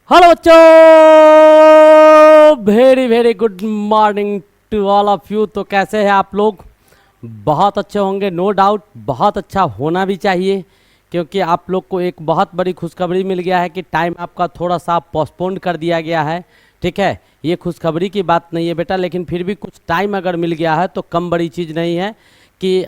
Hello बच्चों, very very good morning to all of you. तो कैसे हैं आप लोग? बहुत अच्छे होंगे, नो डाउट। बहुत अच्छा होना भी चाहिए, क्योंकि आप लोग को एक बहुत बड़ी खुशखबरी मिल गया है कि टाइम आपका थोड़ा सा पोस्टपोन कर दिया गया है। ठीक है, ये खुशखबरी की बात नहीं है बेटा, लेकिन फिर भी कुछ टाइम अगर मिल गया है तो कम बड़ी चीज़ नहीं है कि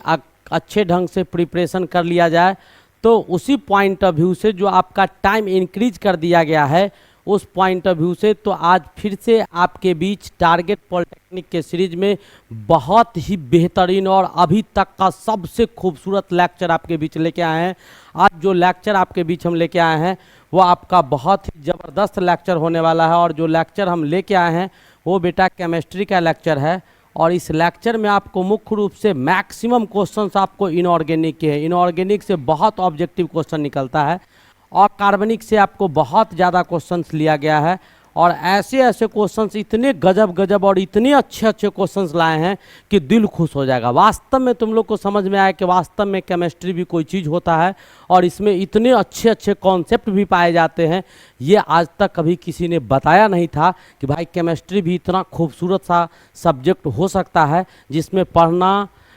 अच्छे ढंग से प्रिपरेशन कर लिया जाए। तो उसी पॉइंट ऑफ व्यू से जो आपका टाइम इंक्रीज कर दिया गया है, उस पॉइंट ऑफ व्यू से तो आज फिर से आपके बीच टारगेट पॉलिटेक्निक के सीरीज में बहुत ही बेहतरीन और अभी तक का सबसे खूबसूरत लेक्चर आपके बीच लेके आए हैं। आज जो लेक्चर आपके बीच हम लेके आए हैं वो आपका बहुत ही ज़बरदस्त लेक्चर होने वाला है। और जो लेक्चर हम लेके आए हैं वो बेटा केमिस्ट्री का लेक्चर है। और इस लेक्चर में आपको मुख्य रूप से मैक्सिमम क्वेश्चंस आपको इनऑर्गेनिक के हैं। इनऑर्गेनिक से बहुत ऑब्जेक्टिव क्वेश्चन निकलता है और कार्बनिक से आपको बहुत ज़्यादा क्वेश्चंस लिया गया है। और ऐसे ऐसे क्वेश्चंस, इतने गजब गजब और इतने अच्छे अच्छे क्वेश्चंस लाए हैं कि दिल खुश हो जाएगा। वास्तव में तुम लोग को समझ में आया कि वास्तव में केमिस्ट्री भी कोई चीज़ होता है और इसमें इतने अच्छे अच्छे कॉन्सेप्ट भी पाए जाते हैं। ये आज तक कभी किसी ने बताया नहीं था कि भाई केमिस्ट्री भी इतना खूबसूरत सा सब्जेक्ट हो सकता है, जिसमें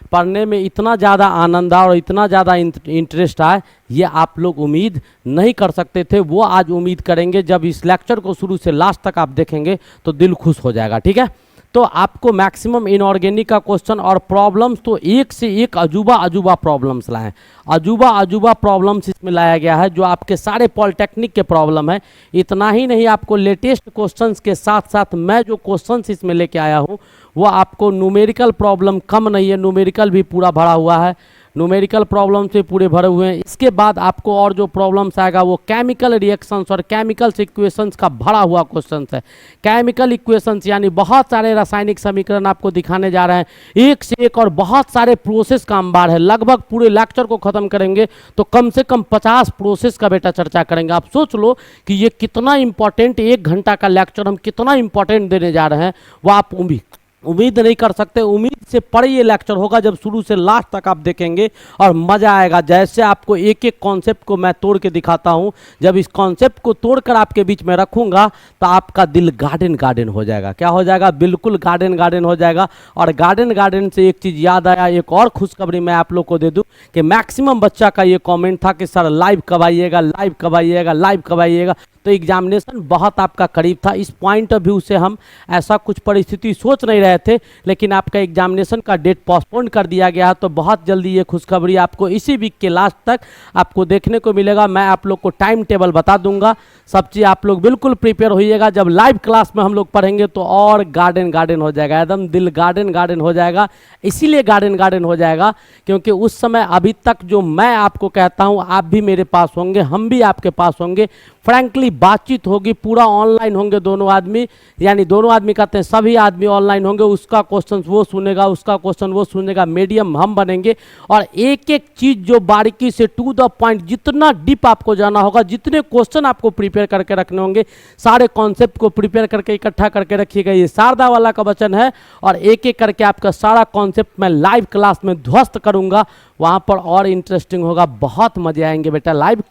पढ़ने में इतना ज़्यादा आनंद आए और इतना ज़्यादा इंटरेस्ट आए। ये आप लोग उम्मीद नहीं कर सकते थे, वो आज उम्मीद करेंगे। जब इस लेक्चर को शुरू से लास्ट तक आप देखेंगे तो दिल खुश हो जाएगा। ठीक है, तो आपको मैक्सिमम इनऑर्गेनिक का क्वेश्चन और प्रॉब्लम्स तो एक से एक अजूबा अजूबा प्रॉब्लम्स लाए हैं। अजूबा अजूबा प्रॉब्लम्स इसमें लाया गया है, जो आपके सारे पॉलिटेक्निक के प्रॉब्लम है। इतना ही नहीं, आपको लेटेस्ट क्वेश्चंस के साथ साथ मैं जो क्वेश्चंस इसमें लेके आया हूँ वो आपको न्यूमेरिकल प्रॉब्लम कम नहीं है, न्यूमेरिकल भी पूरा भरा हुआ है। न्यूमेरिकल प्रॉब्लम से पूरे भरे हुए हैं। इसके बाद आपको और जो प्रॉब्लम्स आएगा वो केमिकल रिएक्शंस और केमिकल्स इक्वेशंस का भरा हुआ क्वेश्चंस है। केमिकल इक्वेशंस यानी बहुत सारे रासायनिक समीकरण आपको दिखाने जा रहे हैं, एक से एक, और बहुत सारे प्रोसेस का अंबार है। लगभग पूरे लेक्चर को खत्म करेंगे तो कम से कम 50 प्रोसेस का बेटा चर्चा करेंगे। आप सोच लो कि ये कितना इंपॉर्टेंट, 1 घंटा का लेक्चर हम कितना इंपॉर्टेंट देने जा रहे हैं, वो आप उम्मीद नहीं कर सकते। उम्मीद से परे ये लेक्चर होगा जब शुरू से लास्ट तक आप देखेंगे और मज़ा आएगा। जैसे आपको एक एक कॉन्सेप्ट को मैं तोड़ के दिखाता हूँ, जब इस कॉन्सेप्ट को तोड़कर आपके बीच में रखूँगा तो आपका दिल गार्डन गार्डन हो जाएगा। क्या हो जाएगा? बिल्कुल गार्डन गार्डन हो जाएगा। और गार्डन गार्डन से एक चीज़ याद आया, एक और खुशखबरी मैं आप लोग को दे दूँ कि मैक्सिमम बच्चा का ये कॉमेंट था कि सर लाइव कब आइएगा, लाइव कब आइएगा, लाइव कब आइएगा। तो एग्जामिनेशन बहुत आपका करीब था। इस पॉइंट ऑफ व्यू से हम ऐसा कुछ परिस्थिति सोच नहीं रहे थे, लेकिन आपका एग्जामिनेशन का डेट पोस्टपोन कर दिया गया। तो बहुत जल्दी ये खुशखबरी आपको इसी वीक के लास्ट तक आपको देखने को मिलेगा। मैं आप लोग को टाइम टेबल बता दूंगा, सब चीज़ आप लोग बिल्कुल प्रिपेयर होइएगा। जब लाइव क्लास में हम लोग पढ़ेंगे तो और गार्डन गार्डन हो जाएगा, एकदम दिल गार्डन गार्डन हो जाएगा। इसीलिए गार्डन गार्डन हो जाएगा क्योंकि उस समय अभी तक जो मैं आपको कहता हूँ आप भी मेरे पास होंगे, हम भी आपके पास होंगे। फ्रैंकली बातचीत होगी, पूरा ऑनलाइन होंगे दोनों आदमी, यानी दोनों आदमी कहते हैं सभी आदमी ऑनलाइन होंगे। उसका क्वेश्चन वो सुनेगा, उसका क्वेश्चन वो सुनेगा, मीडियम हम बनेंगे। और एक एक चीज़ जो बारीकी से टू द पॉइंट, जितना डीप आपको जाना होगा, जितने क्वेश्चन आपको प्रिपेयर करके रखने होंगे, सारे कॉन्सेप्ट को प्रिपेयर करके इकट्ठा करके रखिएगा। ये शारदा वाला का वचन है। और एक एक करके आपका सारा कॉन्सेप्ट मैं लाइव क्लास में ध्वस्त करूँगा, वहाँ पर और इंटरेस्टिंग होगा। बहुत मजे आएंगे बेटा लाइव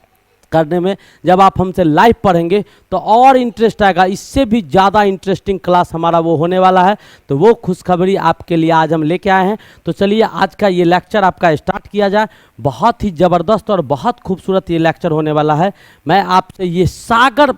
करने में। जब आप हमसे लाइव पढ़ेंगे तो और इंटरेस्ट आएगा। इससे भी ज़्यादा इंटरेस्टिंग क्लास हमारा वो होने वाला है। तो वो खुशखबरी आपके लिए आज हम लेके आए हैं। तो चलिए आज का ये लेक्चर आपका स्टार्ट किया जाए। बहुत ही ज़बरदस्त और बहुत खूबसूरत ये लेक्चर होने वाला है। मैं आपसे ये सागर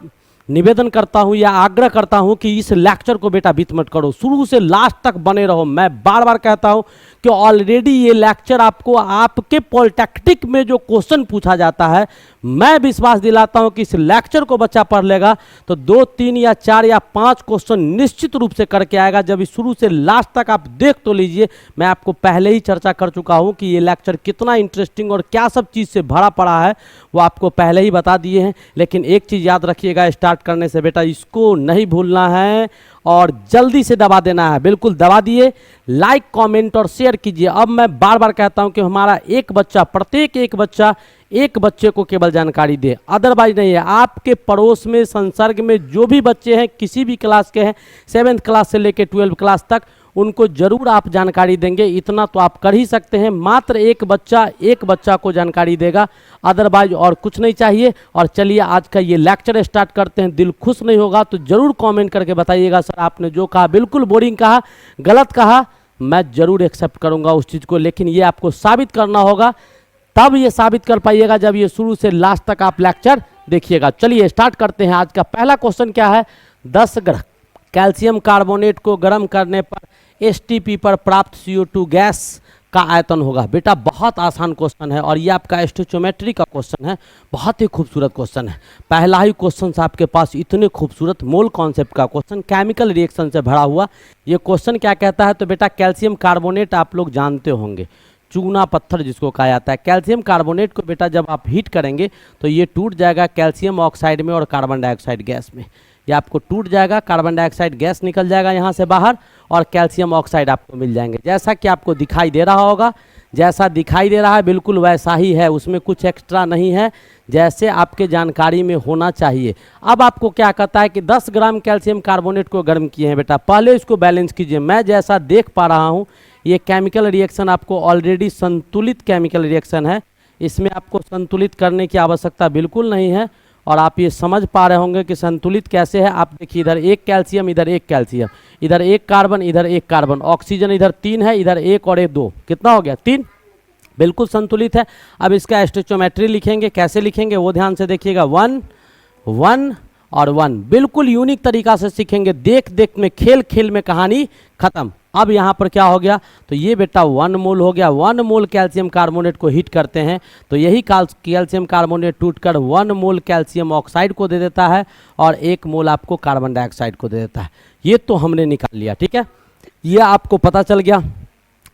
निवेदन करता हूँ या आग्रह करता हूँ कि इस लेक्चर को बेटा बीत मत करो, शुरू से लास्ट तक बने रहो। मैं बार बार कहता हूँ कि ऑलरेडी ये लेक्चर आपको आपके पॉलिटेक्निक में जो क्वेश्चन पूछा जाता है, मैं विश्वास दिलाता हूँ कि इस लेक्चर को बच्चा पढ़ लेगा तो 2, 3 या 4 या 5 क्वेश्चन निश्चित रूप से करके आएगा। जब इस शुरू से लास्ट तक आप देख तो लीजिए। मैं आपको पहले ही चर्चा कर चुका हूँ कि ये लेक्चर कितना इंटरेस्टिंग और क्या सब चीज़ से भरा पड़ा है, वो आपको पहले ही बता दिए हैं। लेकिन एक चीज़ याद रखिएगा, स्टार्ट करने से बेटा इसको नहीं भूलना है और जल्दी से दबा देना है। बिल्कुल दबा दिए, लाइक कमेंट और शेयर कीजिए। अब मैं बार बार कहता हूं कि हमारा एक बच्चा, प्रत्येक एक बच्चा एक बच्चे को केवल जानकारी दे, अदरवाइज नहीं है। आपके पड़ोस में, संसर्ग में जो भी बच्चे हैं, किसी भी क्लास के हैं, 7th क्लास से लेकर 12th क्लास तक, उनको जरूर आप जानकारी देंगे। इतना तो आप कर ही सकते हैं, मात्र एक बच्चा को जानकारी देगा, अदरवाइज और कुछ नहीं चाहिए। और चलिए आज का ये लेक्चर स्टार्ट करते हैं। दिल खुश नहीं होगा तो जरूर कमेंट करके बताइएगा, सर आपने जो कहा बिल्कुल बोरिंग कहा, गलत कहा, मैं जरूर एक्सेप्ट करूंगा उस चीज़ को, लेकिन ये आपको साबित करना होगा। तब ये साबित कर पाइएगा जब ये शुरू से लास्ट तक आप लेक्चर देखिएगा। चलिए स्टार्ट करते हैं। आज का पहला क्वेश्चन क्या है, 10 ग्राम कैल्शियम कार्बोनेट को गर्म करने पर एसटीपी पर प्राप्त CO2 गैस का आयतन होगा। बेटा बहुत आसान क्वेश्चन है और ये आपका स्टोइचियोमेट्री का क्वेश्चन है, बहुत ही खूबसूरत क्वेश्चन है। पहला ही क्वेश्चन से आपके पास इतने खूबसूरत मोल कॉन्सेप्ट का क्वेश्चन, केमिकल रिएक्शन से भरा हुआ। ये क्वेश्चन क्या कहता है, तो बेटा कैल्शियम कार्बोनेट आप लोग जानते होंगे, चूना पत्थर जिसको कहा जाता है। कैल्शियम कार्बोनेट को बेटा जब आप हीट करेंगे तो ये टूट जाएगा कैल्शियम ऑक्साइड में और कार्बन डाइऑक्साइड गैस में। ये आपको टूट जाएगा, कार्बन डाइऑक्साइड गैस निकल जाएगा यहाँ से बाहर और कैल्शियम ऑक्साइड आपको मिल जाएंगे। जैसा कि आपको दिखाई दे रहा होगा, जैसा दिखाई दे रहा है बिल्कुल वैसा ही है, उसमें कुछ एक्स्ट्रा नहीं है, जैसे आपके जानकारी में होना चाहिए। अब आपको क्या कहता है कि 10 ग्राम कैल्शियम कार्बोनेट को गर्म किए हैं। बेटा पहले इसको बैलेंस कीजिए। मैं जैसा देख पा रहा हूँ ये केमिकल रिएक्शन आपको ऑलरेडी संतुलित केमिकल रिएक्शन है, इसमें आपको संतुलित करने की आवश्यकता बिल्कुल नहीं है। और आप ये समझ पा रहे होंगे कि संतुलित कैसे है। आप देखिए इधर एक कैल्शियम, इधर एक कैल्शियम, इधर एक कार्बन, इधर एक कार्बन, ऑक्सीजन इधर 3 है, इधर एक और एक 2, कितना हो गया 3, बिल्कुल संतुलित है। अब इसका स्टोइचियोमेट्री लिखेंगे, कैसे लिखेंगे वो ध्यान से देखिएगा, 1 1 और 1, बिल्कुल यूनिक तरीका से सीखेंगे। देख देख में, खेल खेल में कहानी खत्म। अब यहाँ पर क्या हो गया, तो ये बेटा 1 मोल हो गया। 1 मोल कैल्शियम कार्बोनेट को हीट करते हैं तो यही कैल्शियम कार्बोनेट टूटकर 1 मोल कैल्शियम ऑक्साइड को दे देता है और 1 मोल आपको कार्बन डाइऑक्साइड को दे देता है। ये तो हमने निकाल लिया, ठीक है, ये आपको पता चल गया।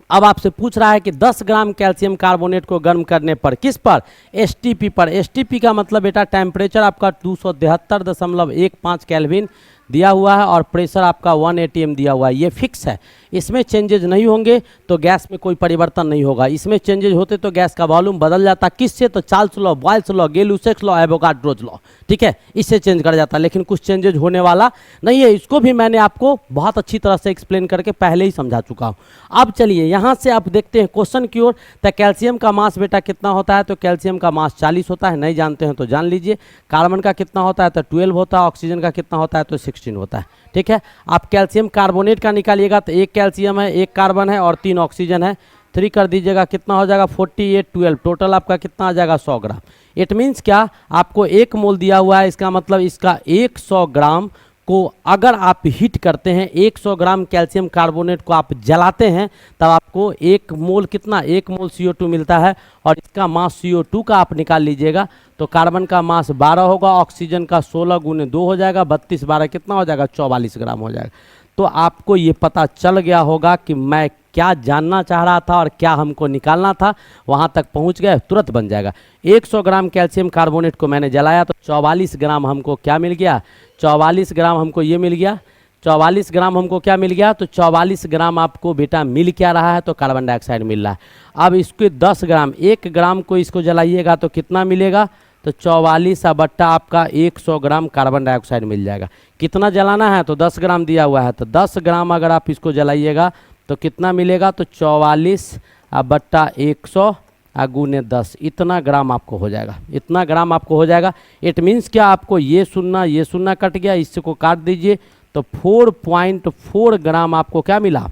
अब आपसे पूछ रहा है कि 10 ग्राम कैल्शियम कार्बोनेट को गर्म करने पर, किस पर, एसटीपी पर। एसटीपी का मतलब बेटा टेम्परेचर आपका 273.15 केल्विन दिया हुआ है और प्रेशर आपका 1 atm दिया हुआ है। ये फिक्स है, इसमें चेंजेज नहीं होंगे तो गैस में कोई परिवर्तन नहीं होगा। इसमें चेंजेज होते तो गैस का वॉल्यूम बदल जाता। किससे, तो Charles law, Boyle's law, Gay Lussac's law, Avogadro's law, ठीक है, इससे चेंज कर जाता। लेकिन कुछ चेंजेज होने वाला नहीं है। इसको भी मैंने आपको बहुत अच्छी तरह से एक्सप्लेन करके पहले ही समझा चुका हूँ। अब चलिए यहाँ से आप देखते हैं क्वेश्चन की ओर। तो कैल्शियम का मास बेटा कितना होता है, तो कैल्शियम का मास 40 होता है, नहीं जानते हैं तो जान लीजिए। कार्बन का कितना होता है, तो 12 होता है। ऑक्सीजन का कितना होता है, तो 16 होता है, ठीक है। आप कैल्शियम कार्बोनेट का निकालिएगा तो एक कैल्शियम है, एक कार्बन है और 3 ऑक्सीजन है। 3 कर दीजिएगा, कितना हो जाएगा 48, 12, टोटल आपका कितना आ जाएगा 100 ग्राम। इट मीन्स क्या, आपको 1 मोल दिया हुआ है, इसका मतलब इसका 100 ग्राम को अगर आप हीट करते हैं, 100 ग्राम कैल्शियम कार्बोनेट को आप जलाते हैं तब आपको 1 मोल कितना, 1 मोल CO2 मिलता है। और इसका मास CO2 का आप निकाल लीजिएगा तो कार्बन का मास 12 होगा, ऑक्सीजन का 16 गुने 2 हो जाएगा, 32 12 कितना हो जाएगा 44 ग्राम हो जाएगा। तो आपको ये पता चल गया होगा कि मैं क्या जानना चाह रहा था और क्या हमको निकालना था, वहाँ तक पहुँच गए, तुरंत बन जाएगा। 100 ग्राम कैल्शियम कार्बोनेट को मैंने जलाया तो 44 ग्राम हमको क्या मिल गया, 44 ग्राम हमको ये मिल गया। 44 ग्राम हमको क्या मिल गया, तो 44 ग्राम आपको बेटा मिल क्या रहा है, तो कार्बन डाइऑक्साइड मिल रहा है। अब इसके 10 ग्राम, 1 ग्राम को इसको जलाइएगा तो कितना मिलेगा, तो 44 बट्टा आपका 100 ग्राम कार्बन डाइऑक्साइड मिल जाएगा। कितना जलाना है, तो 10 ग्राम दिया हुआ है, तो 10 ग्राम अगर आप इसको जलाइएगा तो कितना मिलेगा, तो 44 बट्टा 100 गुने 10, इतना ग्राम आपको हो जाएगा, इतना ग्राम आपको हो जाएगा। इट मीन्स क्या, आपको ये सुनना कट गया, इसको काट दीजिए तो 4.4 ग्राम आपको क्या मिला,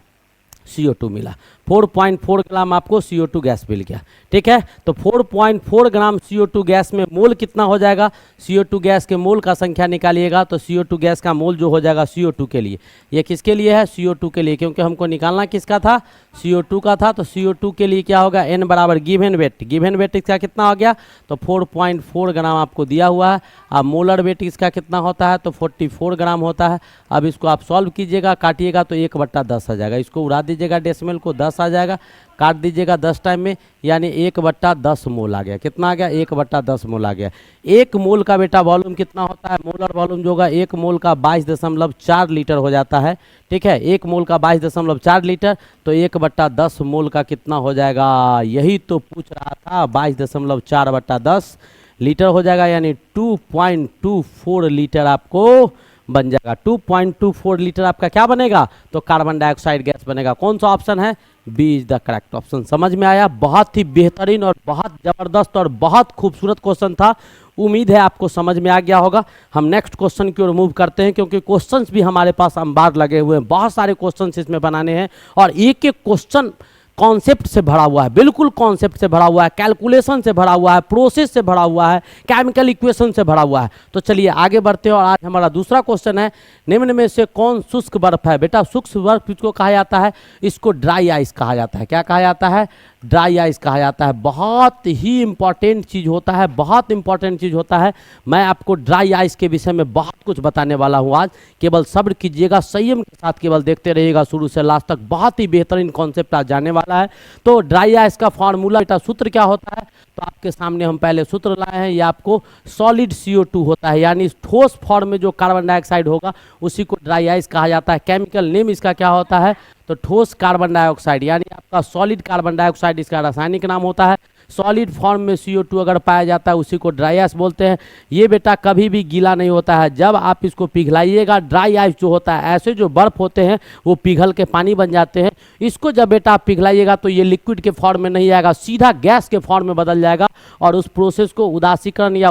CO2 मिला। 4.4 ग्राम आपको CO2 गैस मिल गया, ठीक है। तो 4.4 ग्राम CO2 गैस में मोल कितना हो जाएगा, CO2 गैस के मोल का संख्या निकालिएगा तो CO2 गैस का मोल जो हो जाएगा CO2 के लिए, ये किसके लिए है, CO2 के लिए, क्योंकि हमको निकालना किसका था, CO2 का था। तो CO2 के लिए क्या होगा, N बराबर गिवन वेट, गिवन वेट इसका कितना हो गया, तो 4.4 ग्राम आपको दिया हुआ है। अब मोलर वेट इसका कितना होता है, तो 44 ग्राम होता है। अब इसको आप सॉल्व कीजिएगा, काटिएगा तो 1/10 आ जाएगा, इसको उड़ा दीजिएगा डेसिमल को, 10 आ जाएगा, काट दीजिएगा 10 टाइम में, यानी 1/10 मोल आ गया। कितना आ गया, 1/10 मोल आ गया। 1 मोल का बेटा वॉल्यूम कितना होता है, मोलर वॉल्यूम जो होगा 1 मोल का 22.4 लीटर हो जाता है, ठीक है। 1 मोल का 22.4 लीटर, तो 1/10 मोल का कितना हो जाएगा, यही तो पूछ रहा था, 22.4/10 लीटर हो जाएगा, यानी 2.24 लीटर आपको बन जाएगा। 2.24 लीटर आपका क्या बनेगा, तो कार्बन डाइऑक्साइड गैस बनेगा। कौन सा ऑप्शन है, B is the correct option. समझ में आया, बहुत ही बेहतरीन और बहुत ज़बरदस्त और बहुत खूबसूरत क्वेश्चन था। उम्मीद है आपको समझ में आ गया होगा। हम नेक्स्ट क्वेश्चन की ओर मूव करते हैं, क्योंकि क्वेश्चंस भी हमारे पास अंबार लगे हुए हैं, बहुत सारे क्वेश्चंस इसमें बनाने हैं और एक एक क्वेश्चन कॉन्सेप्ट से भरा हुआ है, बिल्कुल कॉन्सेप्ट से भरा हुआ है, कैलकुलेशन से भरा हुआ है, प्रोसेस से भरा हुआ है, केमिकल इक्वेशन से भरा हुआ है। तो चलिए आगे बढ़ते हैं और आज हमारा दूसरा क्वेश्चन है, निम्न में से कौन शुष्क बर्फ है। बेटा शुष्क बर्फ इसको कहा जाता है, इसको ड्राई आइस कहा जाता है। क्या कहा जाता है, ड्राई आइस कहा जाता है। बहुत ही इंपॉर्टेंट चीज़ होता है, बहुत इंपॉर्टेंट चीज़ होता है। मैं आपको ड्राई आइस के विषय में बहुत कुछ बताने वाला हूँ आज, केवल सब्र कीजिएगा, संयम के साथ केवल देखते रहिएगा शुरू से लास्ट तक। बहुत ही बेहतरीन कॉन्सेप्ट आज जाने वाला है। तो ड्राई आइस का फार्मूला बेटा सूत्र क्या होता है, तो आपके सामने हम पहले सूत्र लाए हैं। ये आपको सॉलिड CO2 होता है, यानी ठोस फॉर्म में जो कार्बन डाइऑक्साइड होगा उसी को ड्राई आइस कहा जाता है। केमिकल नेम इसका क्या होता है, तो ठोस कार्बन डाइऑक्साइड, यानी आपका सॉलिड कार्बन डाइऑक्साइड इसका रासायनिक नाम होता है। सॉलिड फॉर्म में CO2 अगर पाया जाता है उसी को ड्राई आइस बोलते हैं। ये बेटा कभी भी गीला नहीं होता है, जब आप इसको पिघलाइएगा, ड्राई आइस जो होता है, ऐसे जो बर्फ होते हैं वो पिघल के पानी बन जाते हैं। इसको जब बेटा आप पिघलाइएगा तो ये लिक्विड के फॉर्म में नहीं आएगा, सीधा गैस के फॉर्म में बदल जाएगा और उस प्रोसेस को उदासीकरण या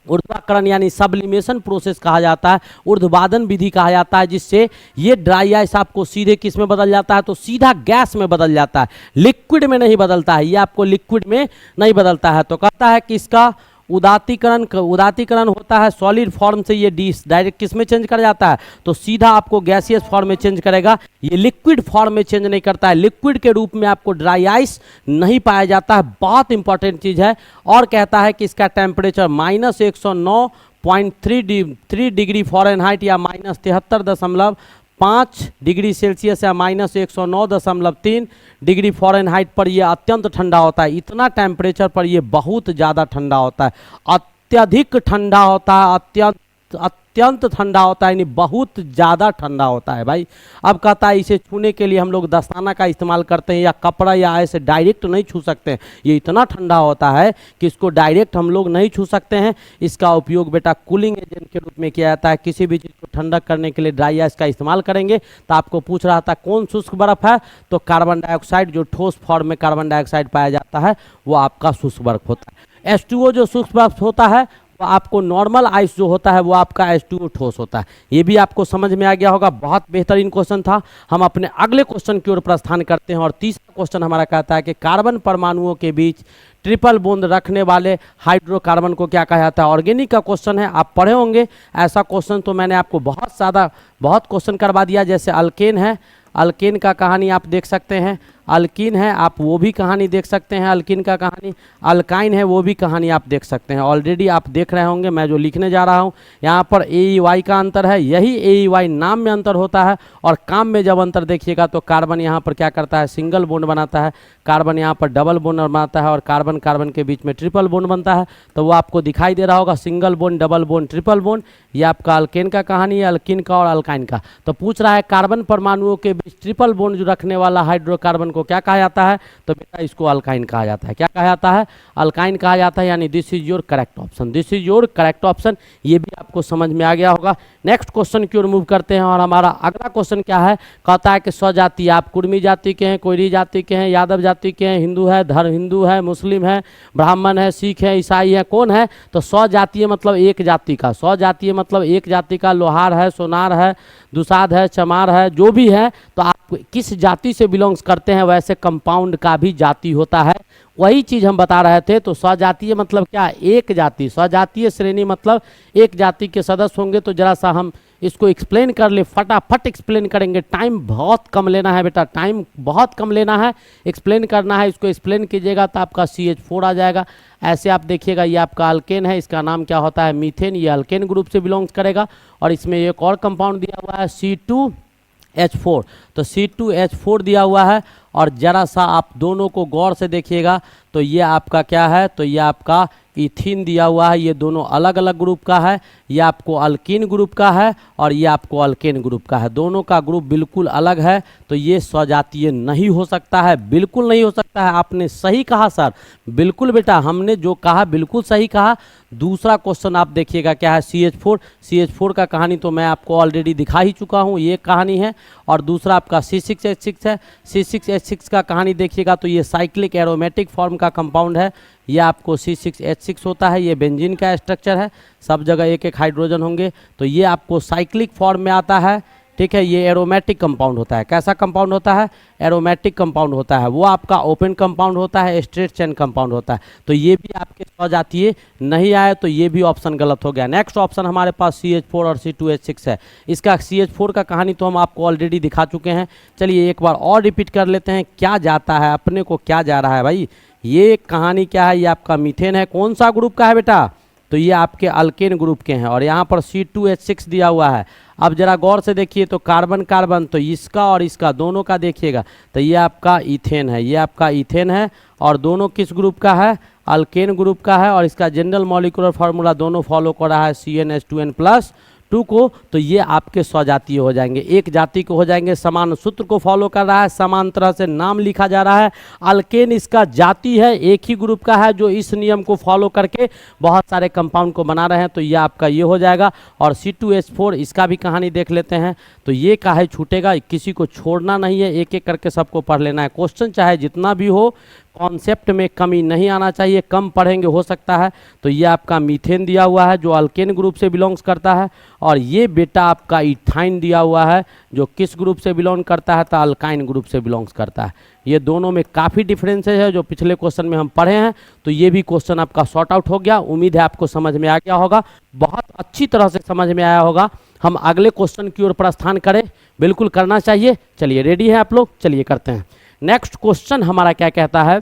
ऊर्ध्वाकरण यानी सब्लिमेशन प्रोसेस कहा जाता है, ऊर्ध्वाधन विधि कहा जाता है, जिससे ये ड्राई आइस आपको सीधे किस में बदल जाता है, तो सीधा गैस में बदल जाता है, लिक्विड में नहीं बदलता है। ये आपको लिक्विड में नहीं बदलता है। तो कहता है कि इसका उदातीकरण होता है सॉलिड फॉर्म से, ये डायरेक्ट किस में चेंज कर जाता है, तो सीधा आपको गैसियस फॉर्म में चेंज करेगा। ये लिक्विड फॉर्म में चेंज नहीं करता है, लिक्विड के रूप में आपको ड्राई आइस नहीं पाया जाता है। बहुत इंपॉर्टेंट चीज़ है। और कहता है कि इसका टेम्परेचर -109.3 डिग्री फ़ारेनहाइट या -73.5 डिग्री सेल्सियस या -109.3 डिग्री फ़ारेनहाइट पर यह अत्यंत ठंडा होता है। इतना टेम्परेचर पर यह बहुत ज़्यादा ठंडा होता है, अत्यधिक ठंडा होता है, अत्यंत ठंडा होता है, यानी बहुत ज़्यादा ठंडा होता है भाई। अब कहता है इसे छूने के लिए हम लोग दस्ताना का इस्तेमाल करते हैं या कपड़ा, या ऐसे डायरेक्ट नहीं छू सकते हैं। ये इतना ठंडा होता है कि इसको डायरेक्ट हम लोग नहीं छू सकते हैं। इसका उपयोग बेटा कूलिंग एजेंट के रूप में किया जाता है। किसी भी चीज़ को ठंडा करने के लिए ड्राई आइस का इस्तेमाल करेंगे। तो आपको पूछ रहा था कौन शुष्क बर्फ है, तो कार्बन डाइऑक्साइड, जो ठोस फॉर्म में कार्बन डाइऑक्साइड पाया जाता है वो आपका शुष्क बर्फ होता है। H2O जो शुष्क बर्फ होता है तो आपको नॉर्मल आइस जो होता है वो आपका H2O ठोस होता है। ये भी आपको समझ में आ गया होगा। बहुत बेहतरीन क्वेश्चन था। हम अपने अगले क्वेश्चन की ओर प्रस्थान करते हैं और तीसरा क्वेश्चन हमारा कहता है कि कार्बन परमाणुओं के बीच ट्रिपल बॉन्ड रखने वाले हाइड्रोकार्बन को क्या कहा जाता है। ऑर्गेनिक का क्वेश्चन है, आप पढ़े होंगे। ऐसा क्वेश्चन तो मैंने आपको बहुत क्वेश्चन करवा दिया। जैसे अल्केन है, अल्केन का कहानी आप देख सकते हैं। अल्कीन है, आप वो भी कहानी देख सकते हैं, अल्कीन का कहानी। अल्काइन है, वो भी कहानी आप देख सकते हैं। ऑलरेडी आप देख रहे होंगे मैं जो लिखने जा रहा हूँ। यहाँ पर AEY का अंतर है, यही AEY नाम में अंतर होता है और काम में जब अंतर देखिएगा तो कार्बन यहाँ पर क्या करता है, सिंगल बॉन्ड बनाता है, कार्बन यहाँ पर डबल बॉन्ड बनाता है और कार्बन कार्बन के बीच में ट्रिपल बॉन्ड बनता है। तो वो आपको दिखाई दे रहा होगा, single bond, double bond, triple bond. ये आपका अल्केन का कहानी है, अल्कीन का और अल्काइन का। तो पूछ रहा है कार्बन परमाणुओं के बीच ट्रिपल बॉन्ड जो रखने वाला हाइड्रोकार्बन को क्या कहा जाता है, तो बेटा इसको अल्काइन कहा जाता है। क्या कहा जाता है, अल्काइन कहा जाता है। यानी this is your correct option, this is your correct option. ये भी आपको समझ में आ गया होगा। नेक्स्ट क्वेश्चन की ओर मूव करते हैं और हमारा अगला क्वेश्चन क्या है, कहता है कि स्वजाति, आप कुर्मी जाति के हैं, कोयरी जाति के हैं, यादव जाति के हैं, हिंदू है, हिंदू है, मुस्लिम है, ब्राह्मण है, सिख है, ईसाई है, कौन है, तो स्वजातीय मतलब एक जाति का, स्वजातीय मतलब एक जाति का। लोहार है, सोनार है, दुसाध है, चमार है, जो भी है, तो आप किस जाति से बिलोंग्स करते हैं, वैसे कंपाउंड का भी जाति होता है। वही चीज़ हम बता रहे थे। तो स्वजातीय मतलब क्या, एक जाति। स्वजातीय श्रेणी मतलब एक जाति के सदस्य होंगे। तो जरा सा हम इसको एक्सप्लेन कर ले, फटाफट एक्सप्लेन करेंगे। टाइम बहुत कम लेना है बेटा, टाइम बहुत कम लेना है, एक्सप्लेन करना है। इसको एक्सप्लेन कीजिएगा तो आपका CH4 आ जाएगा। ऐसे आप देखिएगा, ये आपका अल्केन है, इसका नाम क्या होता है, मीथेन। ये अल्केन ग्रुप से बिलोंग्स करेगा। और इसमें एक और कंपाउंड दिया हुआ है C2H4, तो C2H4 दिया हुआ है। और जरा सा आप दोनों को गौर से देखिएगा तो ये आपका क्या है, तो ये आपका इथीन दिया हुआ है, ये दोनों अलग अलग ग्रुप का है। ये आपको अल्कीन ग्रुप का है और ये आपको अल्केन ग्रुप का है, दोनों का ग्रुप बिल्कुल अलग है। तो ये स्वजातीय नहीं हो सकता है, बिल्कुल नहीं हो सकता है। आपने सही कहा सर, बिल्कुल बेटा, हमने जो कहा बिल्कुल सही कहा। दूसरा क्वेश्चन आप देखिएगा क्या है, CH4 का कहानी तो मैं आपको ऑलरेडी दिखा ही चुका हूँ, ये कहानी है। और दूसरा आपका C6H6 है। C6H6 का कहानी देखिएगा तो ये साइक्लिक एरोमेटिक फॉर्म का कंपाउंड है। ये आपको C6H6 होता है, ये बेंजीन का स्ट्रक्चर है, सब जगह एक एक हाइड्रोजन होंगे। तो ये आपको साइक्लिक फॉर्म में आता है, ठीक है। ये एरोमेटिक कंपाउंड होता है। कैसा कंपाउंड होता है? एरोमेटिक कंपाउंड होता है। वो आपका ओपन कंपाउंड होता है, स्ट्रेट चेन कंपाउंड होता है। तो ये भी आपके स्वजातीय नहीं आए, तो ये भी ऑप्शन गलत हो गया। नेक्स्ट ऑप्शन हमारे पास CH4 और C2H6 है। इसका CH4 का कहानी तो हम आपको ऑलरेडी दिखा चुके हैं। चलिए एक बार और रिपीट कर लेते हैं, क्या जाता है अपने को, क्या जा रहा है भाई। ये कहानी क्या है, ये आपका मीथेन है। कौन सा ग्रुप का है बेटा? तो ये आपके अल्केन ग्रुप के हैं। और यहाँ पर C2H6 दिया हुआ है। अब जरा गौर से देखिए तो कार्बन कार्बन, तो इसका और इसका दोनों का देखिएगा तो ये आपका इथेन है, ये आपका इथेन है। और दोनों किस ग्रुप का है? अल्केन ग्रुप का है। और इसका जनरल मॉलिक्यूलर फार्मूला दोनों फॉलो कर रहा है CnH2n+2 को। तो ये आपके स्वजातीय हो जाएंगे, एक जाति को हो जाएंगे। समान सूत्र को फॉलो कर रहा है, समान तरह से नाम लिखा जा रहा है। अल्केन इसका जाति है, एक ही ग्रुप का है जो इस नियम को फॉलो करके बहुत सारे कंपाउंड को बना रहे हैं। तो ये आपका ये हो जाएगा। और C2H4 इसका भी कहानी देख लेते हैं। तो ये काहे छूटेगा, किसी को छोड़ना नहीं है, एक एक करके सबको पढ़ लेना है। क्वेश्चन चाहे जितना भी हो, कॉन्सेप्ट में कमी नहीं आना चाहिए, कम पढ़ेंगे हो सकता है। तो ये आपका मीथेन दिया हुआ है जो अल्केन ग्रुप से बिलोंग्स करता है। और ये बेटा आपका इथाइन दिया हुआ है जो किस ग्रुप से बिलोंग करता है? तो अल्काइन ग्रुप से बिलोंग्स करता है। ये दोनों में काफ़ी डिफरेंसेस है जो पिछले क्वेश्चन में हम पढ़े हैं। तो ये भी क्वेश्चन आपका सॉर्ट आउट हो गया। उम्मीद है आपको समझ में आ गया होगा, बहुत अच्छी तरह से समझ में आया होगा। हम अगले क्वेश्चन की ओर प्रस्थान करें, बिल्कुल करना चाहिए। चलिए रेडी हैं आप लोग, चलिए करते हैं। नेक्स्ट क्वेश्चन हमारा क्या कहता है,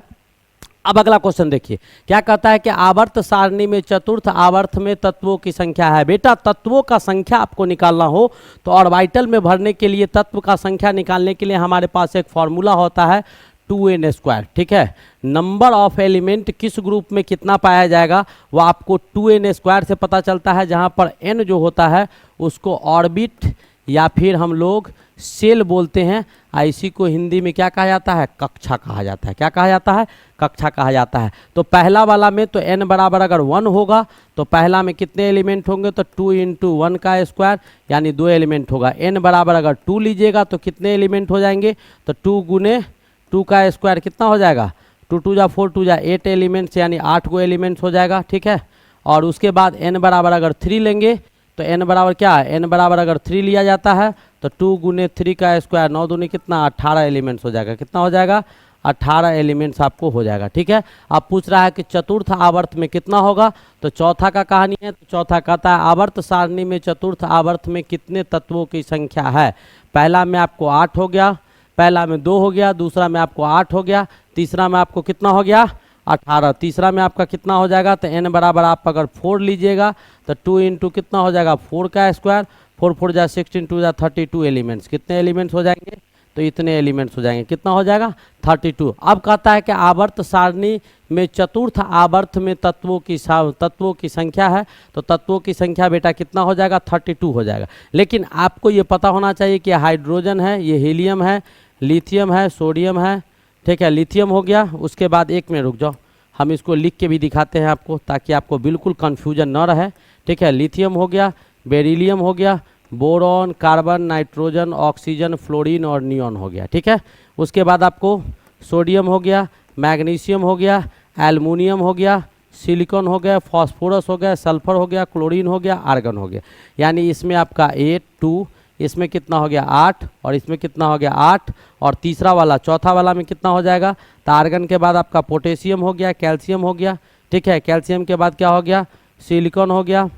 अब अगला क्वेश्चन देखिए क्या कहता है कि आवर्त सारणी में चतुर्थ आवर्त में तत्वों की संख्या है। बेटा तत्वों का संख्या आपको निकालना हो तो ऑर्बिटल में भरने के लिए तत्व का संख्या निकालने के लिए हमारे पास एक फॉर्मूला होता है 2n², ठीक है। नंबर ऑफ एलिमेंट किस ग्रुप में कितना पाया जाएगा वो आपको 2n² से पता चलता है, जहाँ पर n जो होता है उसको ऑर्बिट या फिर हम लोग सेल बोलते हैं। इसी को हिंदी में क्या कहा जाता है? कक्षा कहा जाता है। क्या कहा जाता है? कक्षा कहा जाता है। तो पहला वाला में तो n बराबर अगर 1 होगा तो पहला में कितने एलिमेंट होंगे? तो 2 × 1 का स्क्वायर यानी 2 एलिमेंट होगा। n बराबर अगर 2 लीजिएगा तो कितने एलिमेंट हो जाएंगे? तो 2 × 2 का स्क्वायर कितना हो जाएगा? 2 2 जा 4 2 जा 8 एलिमेंट्स यानी 8 गो एलिमेंट्स हो जाएगा, ठीक है। और उसके बाद n बराबर अगर 3 लेंगे तो n बराबर क्या है? n बराबर अगर 3 लिया जाता है तो 2 × 3 का स्क्वायर 9 दूनी कितना? 18 एलिमेंट्स हो जाएगा। कितना हो जाएगा? 18 एलिमेंट्स आपको हो जाएगा, ठीक है। अब पूछ रहा है कि चतुर्थ आवर्त में कितना होगा, तो चौथा का कहानी है। तो चौथा कहता है आवर्त सारणी में चतुर्थ आवर्त में कितने तत्वों की संख्या है। पहला में आपको 8 हो गया, पहला में 2 हो गया, दूसरा में आपको 8 हो गया, तीसरा में आपको कितना हो गया? 18। तीसरा में आपका कितना हो जाएगा? तो n बराबर आप अगर 4 लीजिएगा तो 2 × कितना हो जाएगा? 4 का स्क्वायर, 4 4 जा 16 2 जा 32 एलिमेंट्स। कितने एलिमेंट्स हो जाएंगे? तो इतने एलिमेंट्स हो जाएंगे। कितना हो जाएगा? 32। अब कहता है कि आवर्त सारणी में चतुर्थ आवर्त में तत्वों की संख्या है। तो तत्वों की संख्या बेटा कितना हो जाएगा? 32 हो जाएगा। लेकिन आपको ये पता होना चाहिए कि हाइड्रोजन है, ये हीलियम है, लिथियम है, सोडियम है, ठीक है। लिथियम हो गया, उसके बाद एक मिनट रुक जाओ, हम इसको लिख के भी दिखाते हैं आपको ताकि आपको बिल्कुल कन्फ्यूजन न रहे, ठीक है। लिथियम हो गया, बेरिलियम हो गया, boron, carbon, nitrogen, oxygen, fluorine और नियॉन हो गया, ठीक है। उसके बाद आपको सोडियम हो गया, मैग्नीशियम हो गया, एल्युमिनियम हो गया, सिलिकॉन हो गया, फास्फोरस हो गया, सल्फर हो गया, क्लोरीन हो गया, आर्गन हो गया। यानी इसमें आपका 8 2, इसमें कितना हो गया? 8 और इसमें कितना हो गया? 8। और तीसरा वाला चौथा वाला में कितना हो जाएगा? तो आर्गन के बाद आपका पोटेशियम हो गया, कैल्शियम हो गया, ठीक है। कैल्शियम के बाद क्या हो गया? सिलिकॉन हो गया,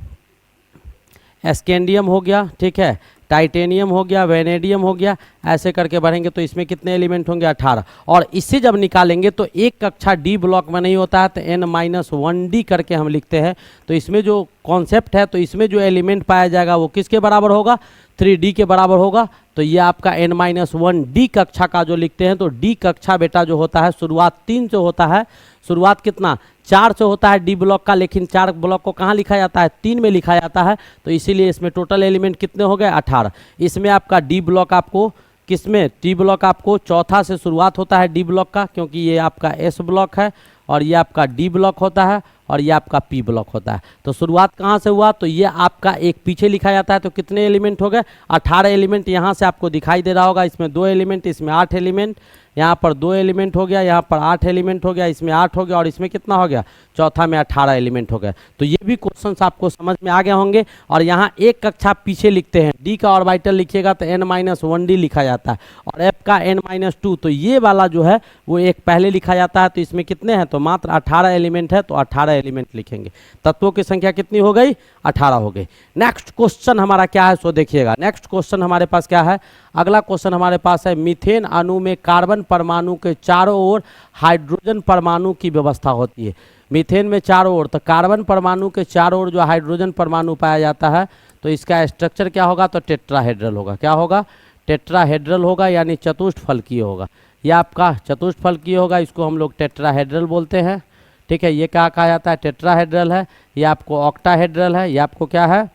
स्कैंडियम हो गया, ठीक है, टाइटेनियम हो गया, वेनेडियम हो गया, ऐसे करके बढ़ेंगे तो इसमें कितने एलिमेंट होंगे 18। और इससे जब निकालेंगे तो एक कक्षा डी ब्लॉक में नहीं होता है तो n-1d करके हम लिखते हैं। तो इसमें जो कॉन्सेप्ट है तो इसमें जो एलिमेंट पाया जाएगा वो किसके बराबर होगा 3d के बराबर होगा। तो ये आपका n-1d कक्षा का जो लिखते हैं तो d कक्षा बेटा जो होता है शुरुआत 3 से होता है, शुरुआत कितना 4 से होता है डी ब्लॉक का, लेकिन 4 ब्लॉक को कहाँ लिखा जाता है 3 में लिखा जाता है। तो इसीलिए इसमें टोटल एलिमेंट कितने हो गए 18। इसमें आपका डी ब्लॉक आपको किसमें डी ब्लॉक आपको चौथा से शुरुआत होता है डी ब्लॉक का, क्योंकि ये आपका एस ब्लॉक है और ये आपका डी ब्लॉक होता है और ये आपका पी ब्लॉक होता है। तो शुरुआत कहाँ से हुआ तो ये आपका एक पीछे लिखा जाता है। तो कितने एलिमेंट हो गए 18 एलिमेंट यहाँ से आपको दिखाई दे रहा होगा। इसमें 2 एलिमेंट, इसमें 8 एलिमेंट, यहाँ पर 2 एलिमेंट हो गया, यहाँ पर 8 एलिमेंट हो गया, इसमें 8 हो गया और इसमें कितना हो गया चौथा में 18 एलिमेंट हो गए। तो ये भी क्वेश्चंस आपको समझ में आ गए होंगे। और यहाँ एक कक्षा पीछे लिखते हैं, डी का ऑर्बिटल लिखिएगा तो n-1d लिखा जाता है और f का n-2। तो ये वाला जो है वो एक पहले लिखा जाता है। तो इसमें कितने हैं तो मात्र 18 एलिमेंट है, तो 18 एलिमेंट लिखेंगे। तत्वों की संख्या कितनी हो गई 18 हो गई। नेक्स्ट क्वेश्चन हमारा क्या है सो देखिएगा। नेक्स्ट क्वेश्चन हमारे पास क्या है, अगला क्वेश्चन हमारे पास है मीथेन अणु में कार्बन परमाणु के चारों ओर हाइड्रोजन परमाणु की व्यवस्था होती है। मीथेन में चारों ओर, तो कार्बन परमाणु के चारों ओर जो हाइड्रोजन परमाणु पाया जाता है तो इसका स्ट्रक्चर क्या होगा तो टेट्राहेड्रल होगा। क्या होगा टेट्राहेड्रल होगा, यानी चतुष्फलकीय होगा। यह आपका चतुष्फलकीय होगा, इसको हम लोग टेट्राहेड्रल बोलते हैं। ठीक है, ये क्या कहा जाता है टेट्राहेड्रल है। ये आपको ऑक्टाहेड्रल है, ये आपको क्या है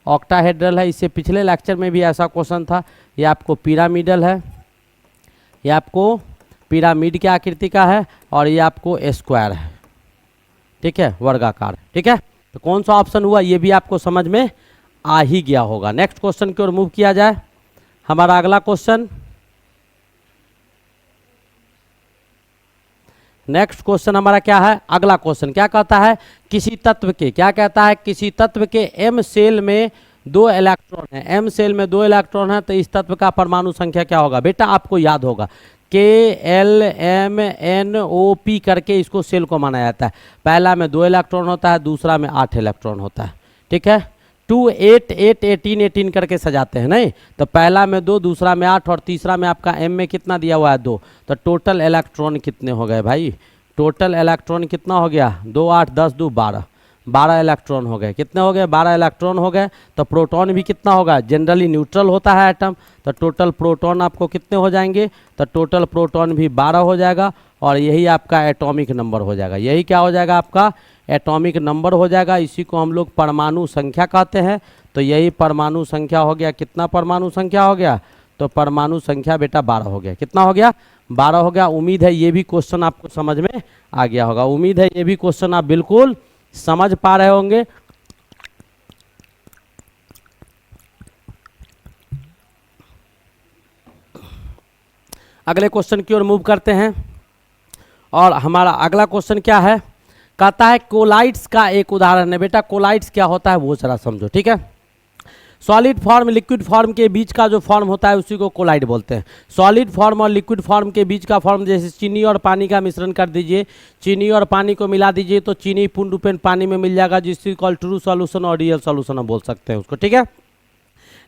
ऑक्टाहेड्रल है। इससे पिछले लेक्चर में भी ऐसा क्वेश्चन था। ये आपको पिरामिडल है, ये आपको पिरामिड की आकृति का है और ये आपको स्क्वायर है। ठीक है, वर्गाकार। ठीक है, तो कौन सा ऑप्शन हुआ ये भी आपको समझ में आ ही गया होगा। नेक्स्ट क्वेश्चन की ओर मूव किया जाए। हमारा अगला क्वेश्चन, नेक्स्ट क्वेश्चन हमारा क्या है, अगला क्वेश्चन क्या कहता है किसी तत्व के, क्या कहता है किसी तत्व के m सेल में 2 इलेक्ट्रॉन है। m सेल में 2 इलेक्ट्रॉन है तो इस तत्व का परमाणु संख्या क्या होगा। बेटा आपको याद होगा KLMNOP करके इसको सेल को माना जाता है। पहला में 2 इलेक्ट्रॉन होता है, दूसरा में 8 इलेक्ट्रॉन होता है। ठीक है, 2 8 8 18 18 करके सजाते हैं नहीं, तो पहला में 2, दूसरा में 8 और तीसरा में आपका m में कितना दिया हुआ है 2। तो टोटल इलेक्ट्रॉन कितने हो गए भाई, टोटल इलेक्ट्रॉन कितना हो गया 2 8 10 2 12, 12 इलेक्ट्रॉन हो गए। कितने हो गए 12 इलेक्ट्रॉन हो गए। तो प्रोटॉन भी कितना होगा, जनरली न्यूट्रल होता है एटम, तो टोटल प्रोटॉन आपको कितने हो जाएंगे तो टोटल प्रोटॉन भी 12 हो जाएगा और यही आपका एटॉमिक नंबर हो जाएगा। यही क्या हो जाएगा आपका एटॉमिक नंबर हो जाएगा। इसी को हम लोग परमाणु संख्या कहते हैं। तो यही परमाणु संख्या हो गया। कितना परमाणु संख्या हो गया तो परमाणु संख्या बेटा 12 हो गया। कितना हो गया 12 हो गया। उम्मीद है ये भी क्वेश्चन आपको समझ में आ गया होगा। उम्मीद है ये भी क्वेश्चन आप बिल्कुल समझ पा रहे होंगे। अगले क्वेश्चन की ओर मूव करते हैं और हमारा अगला क्वेश्चन क्या है, कहता है कोलाइड्स का एक उदाहरण है। बेटा कोलाइड्स क्या होता है वो जरा समझो। ठीक है, सॉलिड फॉर्म लिक्विड फॉर्म के बीच का जो फॉर्म होता है उसी को कोलाइड बोलते हैं। सॉलिड फॉर्म और लिक्विड फॉर्म के बीच का फॉर्म, जैसे चीनी और पानी का मिश्रण कर दीजिए, चीनी और पानी को मिला दीजिए तो चीनी पूर्ण रूपेण पानी में मिल जाएगा, जिसको इक्वल ट्रू सॉल्यूशन और रियल सॉल्यूशन हम बोल सकते हैं उसको। ठीक है,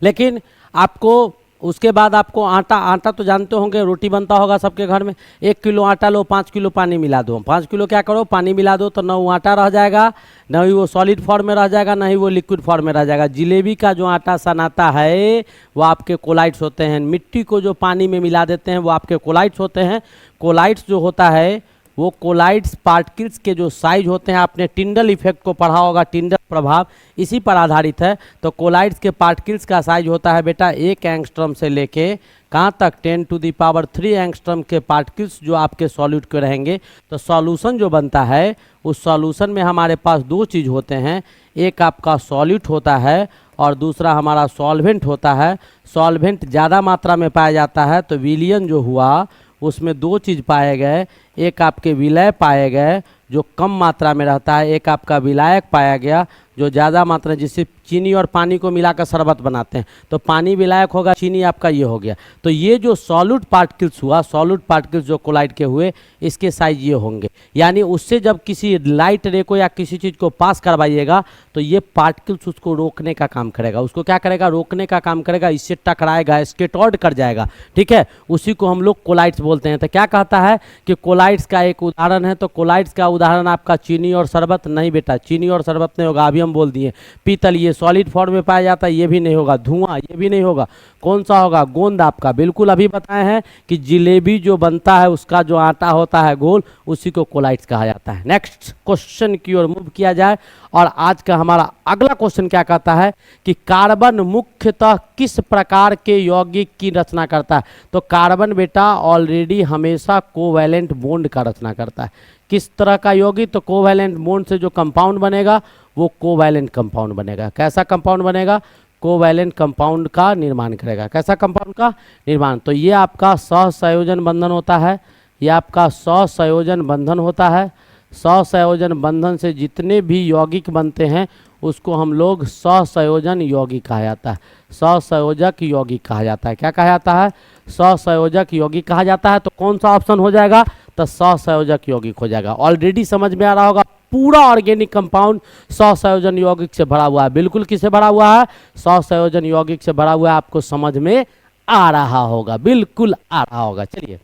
लेकिन आपको उसके बाद आपको आटा, आटा तो जानते होंगे रोटी बनता होगा सबके घर में। 1 किलो आटा लो, 5 किलो पानी मिला दो। 5 किलो क्या करो पानी मिला दो, तो न वो आटा रह जाएगा, न ही वो सॉलिड फॉर्म में रह जाएगा, न ही वो लिक्विड फॉर्म में रह जाएगा। जिलेबी का जो आटा सनाता है वो आपके कोलाइड्स होते हैं। मिट्टी को जो पानी में मिला देते हैं वो आपके कोलाइड्स होते हैं। कोलाइड्स जो होता है वो कोलाइड्स पार्टिकल्स के जो साइज होते हैं, आपने टिंडल इफेक्ट को पढ़ा होगा, टिंडल प्रभाव इसी पर आधारित है। तो कोलाइड्स के पार्टिकल्स का साइज होता है बेटा 1 एंगस्ट्रॉम से लेके कहाँ तक 10⁻³ एंगस्ट्रॉम के पार्टिकल्स जो आपके सॉल्यूट के रहेंगे। तो सॉल्यूशन जो बनता है उस सॉल्यूशन में हमारे पास 2 चीज़ होते हैं, एक आपका सॉल्यूट होता है और दूसरा हमारा सॉल्वेंट होता है। सॉल्वेंट ज़्यादा मात्रा में पाया जाता है तो विलयन जो हुआ उसमें 2 चीज़ पाए गए, एक आपके विलय पाए गए जो कम मात्रा में रहता है, एक आपका विलायक पाया गया जो ज़्यादा मात्रा में, जिससे चीनी और पानी को मिलाकर शरबत बनाते हैं, तो पानी विलायक होगा, चीनी आपका ये हो गया। तो ये जो सॉलिड पार्टिकल्स हुआ, सॉलिड पार्टिकल्स जो कोलाइड के हुए, इसके साइज ये होंगे। यानी उससे जब किसी लाइट रे को या किसी चीज़ को पास करवाइएगा तो ये पार्टिकल्स उसको रोकने का काम करेगा। उसको क्या करेगा? रोकने का काम करेगा, इससे टकराएगा, स्कैटर्ड कर जाएगा, ठीक है। उसी को हम लोग कोलाइड्स बोलते हैं। तो क्या कहता है कि कोलाइड्स का एक उदाहरण है, तो कोलाइड्स का उदाहरण आपका चीनी और शरबत। नहीं बेटा, चीनी और शरबत नहीं होगा, अभी हम बोल दिए। पीतल ये सॉलिड फॉर्म में पाया जाता है, ये भी नहीं होगा। धुआं ये भी नहीं होगा। कौन सा होगा? गोंद आपका। बिल्कुल अभी बताए हैं कि जिलेबी जो बनता है उसका जो आटा होता है गोल, उसी को कोलाइड्स कहा जाता है। नेक्स्ट क्वेश्चन की ओर मूव किया जाए, और आज का हमारा अगला क्वेश्चन क्या कहता है कि कार्बन मुख्यतः किस प्रकार के यौगिक की रचना करता है? तो कार्बन बेटा ऑलरेडी हमेशा कोवैलेंट बॉन्ड का रचना करता है। किस तरह का यौगिक? तो कोवैलेंट बॉन्ड से जो कंपाउंड बनेगा वो कोवैलेंट कंपाउंड बनेगा। कैसा कंपाउंड बनेगा? कोवैलेंट कंपाउंड का निर्माण करेगा। कैसा कंपाउंड का निर्माण? तो ये आपका सहसंयोजन बंधन होता है। ये आपका सहसंयोजन बंधन होता है। सहसंयोजन बंधन से जितने भी यौगिक बनते हैं उसको हम लोग सहसंयोजन यौगिक कहा जाता है। सहसंयोजक यौगिक कहा जाता है। क्या कहा जाता है? सहसंयोजक यौगिक कहा जाता है। तो कौन सा ऑप्शन हो जाएगा? तो सहसंयोजक यौगिक हो जाएगा। ऑलरेडी समझ में आ रहा होगा, पूरा ऑर्गेनिक कंपाउंड सहसंयोजन यौगिक से भरा हुआ है। बिल्कुल किससे भरा हुआ है? सहसंयोजन यौगिक से भरा हुआ है। आपको समझ में आ रहा होगा, बिल्कुल आ रहा होगा। चलिए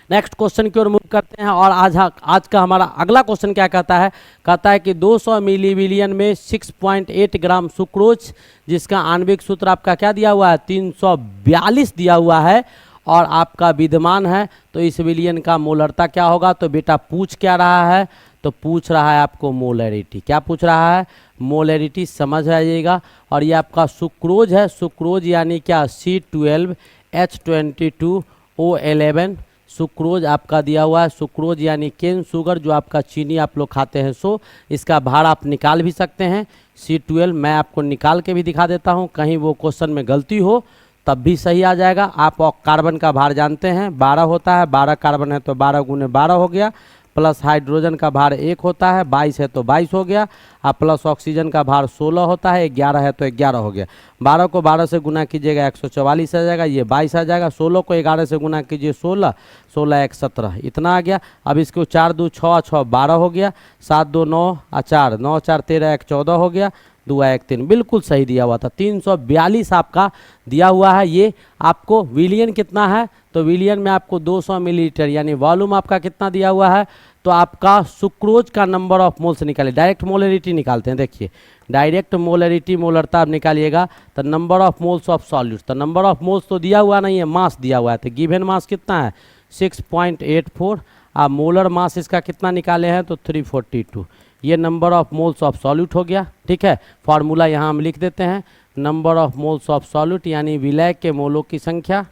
नेक्स्ट क्वेश्चन की ओर मूव करते हैं, और आज का हमारा अगला क्वेश्चन क्या कहता है? कहता है कि 200 मिलीविलियन में 6.8 ग्राम सुक्रोज, जिसका आणविक सूत्र आपका क्या दिया हुआ है? 342 दिया हुआ है, और आपका विद्यमान है। तो इस विलियन का मोलरता क्या होगा? तो बेटा पूछ क्या रहा है? तो पूछ रहा है आपको मोलरिटी। क्या पूछ रहा है? मोलरिटी समझ आइएगा। और ये आपका सुक्रोज है। सुक्रोज यानी क्या? C12H22O11 सुक्रोज आपका दिया हुआ है। सुक्रोज यानी केन शुगर, जो आपका चीनी आप लोग खाते हैं, सो इसका भार आप निकाल भी सकते हैं। C12 मैं आपको निकाल के भी दिखा देता हूँ, कहीं वो क्वेश्चन में गलती हो तब भी सही आ जाएगा। आप कार्बन का भार जानते हैं 12 होता है। 12 कार्बन है तो 12 गुने 12 हो गया, प्लस हाइड्रोजन का भार 1 होता है, 22 है तो 22 हो गया, और प्लस ऑक्सीजन का भार 16 होता है, 11 है तो 11 हो गया। 12 को 12 से गुना कीजिएगा 144 आ जाएगा, ये 22 आ जाएगा। 16 को 11 से गुना कीजिए 16, 16 1 17, इतना आ गया। अब इसको 4 2 6 6 12 हो गया, 7 2 9 4 9 4 13 1 14 हो गया, 2 1 3, बिल्कुल सही दिया हुआ था। 342 आपका दिया हुआ है। ये आपको विलियन कितना है? तो विलियन में आपको 200 मिलीलीटर, यानी वॉल्यूम आपका कितना दिया हुआ है? तो आपका सुक्रोज का नंबर ऑफ मोल्स निकालिए। डायरेक्ट मोलरिटी निकालते हैं। देखिए डायरेक्ट मोलरिटी, मोलरता आप निकालिएगा। तो number of moles of solute, तो नंबर ऑफ मोल्स तो दिया हुआ नहीं है, मास दिया हुआ है। तो गिवन मास कितना है? 6.84। आप मोलर मास इसका कितना निकाले हैं? तो 342। ये number of moles of solute हो गया, ठीक है। फार्मूला यहाँ हम लिख देते हैं, number of moles of solute यानी विलय के मोलों की संख्या,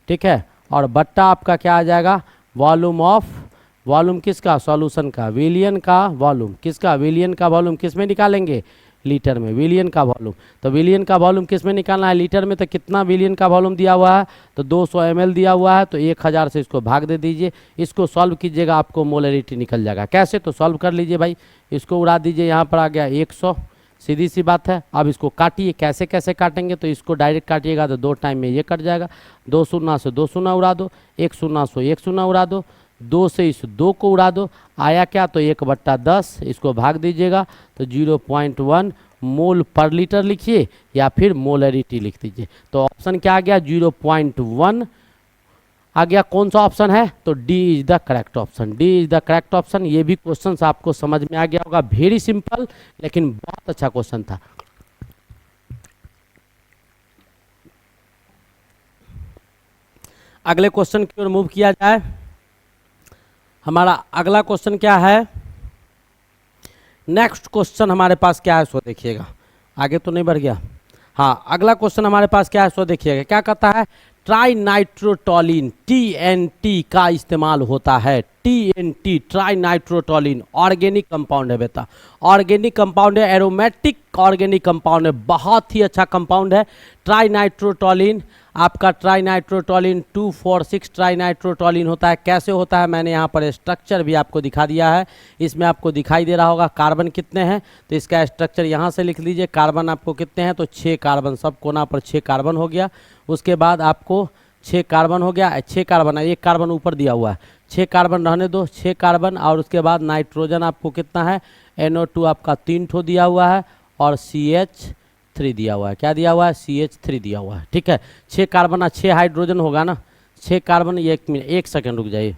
ठीक है। और बट्टा आपका क्या आ जाएगा? वॉल्यूम ऑफ, वॉल्यूम किसका? सॉल्यूशन का। विलियन का वॉल्यूम किसका? विलियन का वॉल्यूम किस में निकालेंगे? लीटर में। विलियन का वॉल्यूम, तो विलियन का वॉल्यूम किस में निकालना है? लीटर में। तो कितना विलियन का वॉल्यूम दिया हुआ है? तो 200 ml दिया हुआ है, तो 1000 से इसको भाग दे दीजिए। इसको सॉल्व कीजिएगा, आपको मोलरिटी निकल जाएगा। कैसे? तो सॉल्व कर लीजिए भाई, इसको उड़ा दीजिए, यहाँ पर आ गया 100, सीधी सी बात है। अब इसको काटिए, कैसे कैसे काटेंगे? तो इसको डायरेक्ट काटिएगा तो 2 टाइम में ये कट जाएगा। 2 शून्य से 2 शून्य उड़ा दो, 1 शून्य से 1 शून्य उड़ा दो, 2 से इस 2 को उड़ा दो, आया क्या? तो 1/10, इसको भाग दीजिएगा तो 0.1 मोल पर लीटर लिखिए, या फिर मोलरिटी लिख दीजिए। तो ऑप्शन क्या आ गया? 0.1 आ गया। कौन सा ऑप्शन है? तो D is the correct option. D is the correct option. ये भी क्वेश्चन आपको समझ में आ गया होगा, वेरी सिंपल लेकिन बहुत अच्छा क्वेश्चन था। अगले क्वेश्चन की ओर मूव किया जाए। हमारा अगला क्वेश्चन क्या है? नेक्स्ट क्वेश्चन हमारे पास क्या है, सो देखिएगा। आगे तो नहीं बढ़ गया। हाँ, अगला क्वेश्चन हमारे पास क्या है, सो देखिएगा। क्या कहता है? ट्राइनाइट्रोटोलिन TNT का इस्तेमाल होता है। TNT ट्राइनाइट्रोटोलिन ऑर्गेनिक कंपाउंड है बेटा, ऑर्गेनिक कंपाउंड है, एरोमेटिक ऑर्गेनिक कंपाउंड है, बहुत ही अच्छा कंपाउंड है ट्राइनाइट्रोटोलिन। आपका ट्राइनाइट्रोटोलिन 2,4,6 ट्राइनाइट्रोटोलिन होता है। कैसे होता है मैंने यहाँ पर स्ट्रक्चर भी आपको दिखा दिया है, इसमें आपको दिखाई दे रहा होगा कार्बन कितने हैं, तो इसका स्ट्रक्चर यहाँ से लिख लीजिए। कार्बन आपको कितने हैं, तो 6 कार्बन, सब कोना पर 6 कार्बन हो गया। उसके बाद आपको 6 कार्बन हो गया, 6 कार्बन है, 1 कार्बन ऊपर दिया हुआ है, 6 कार्बन रहने दो, 6 कार्बन। और उसके बाद नाइट्रोजन आपको कितना है, NO2 आपका 3 ठो दिया हुआ है और CH3 दिया हुआ है। क्या दिया हुआ है, CH3 दिया हुआ है। ठीक है, 6 कार्बन 6 हाइड्रोजन होगा ना, 6 कार्बन। 1 मिनट, 1 सेकेंड रुक जाइए,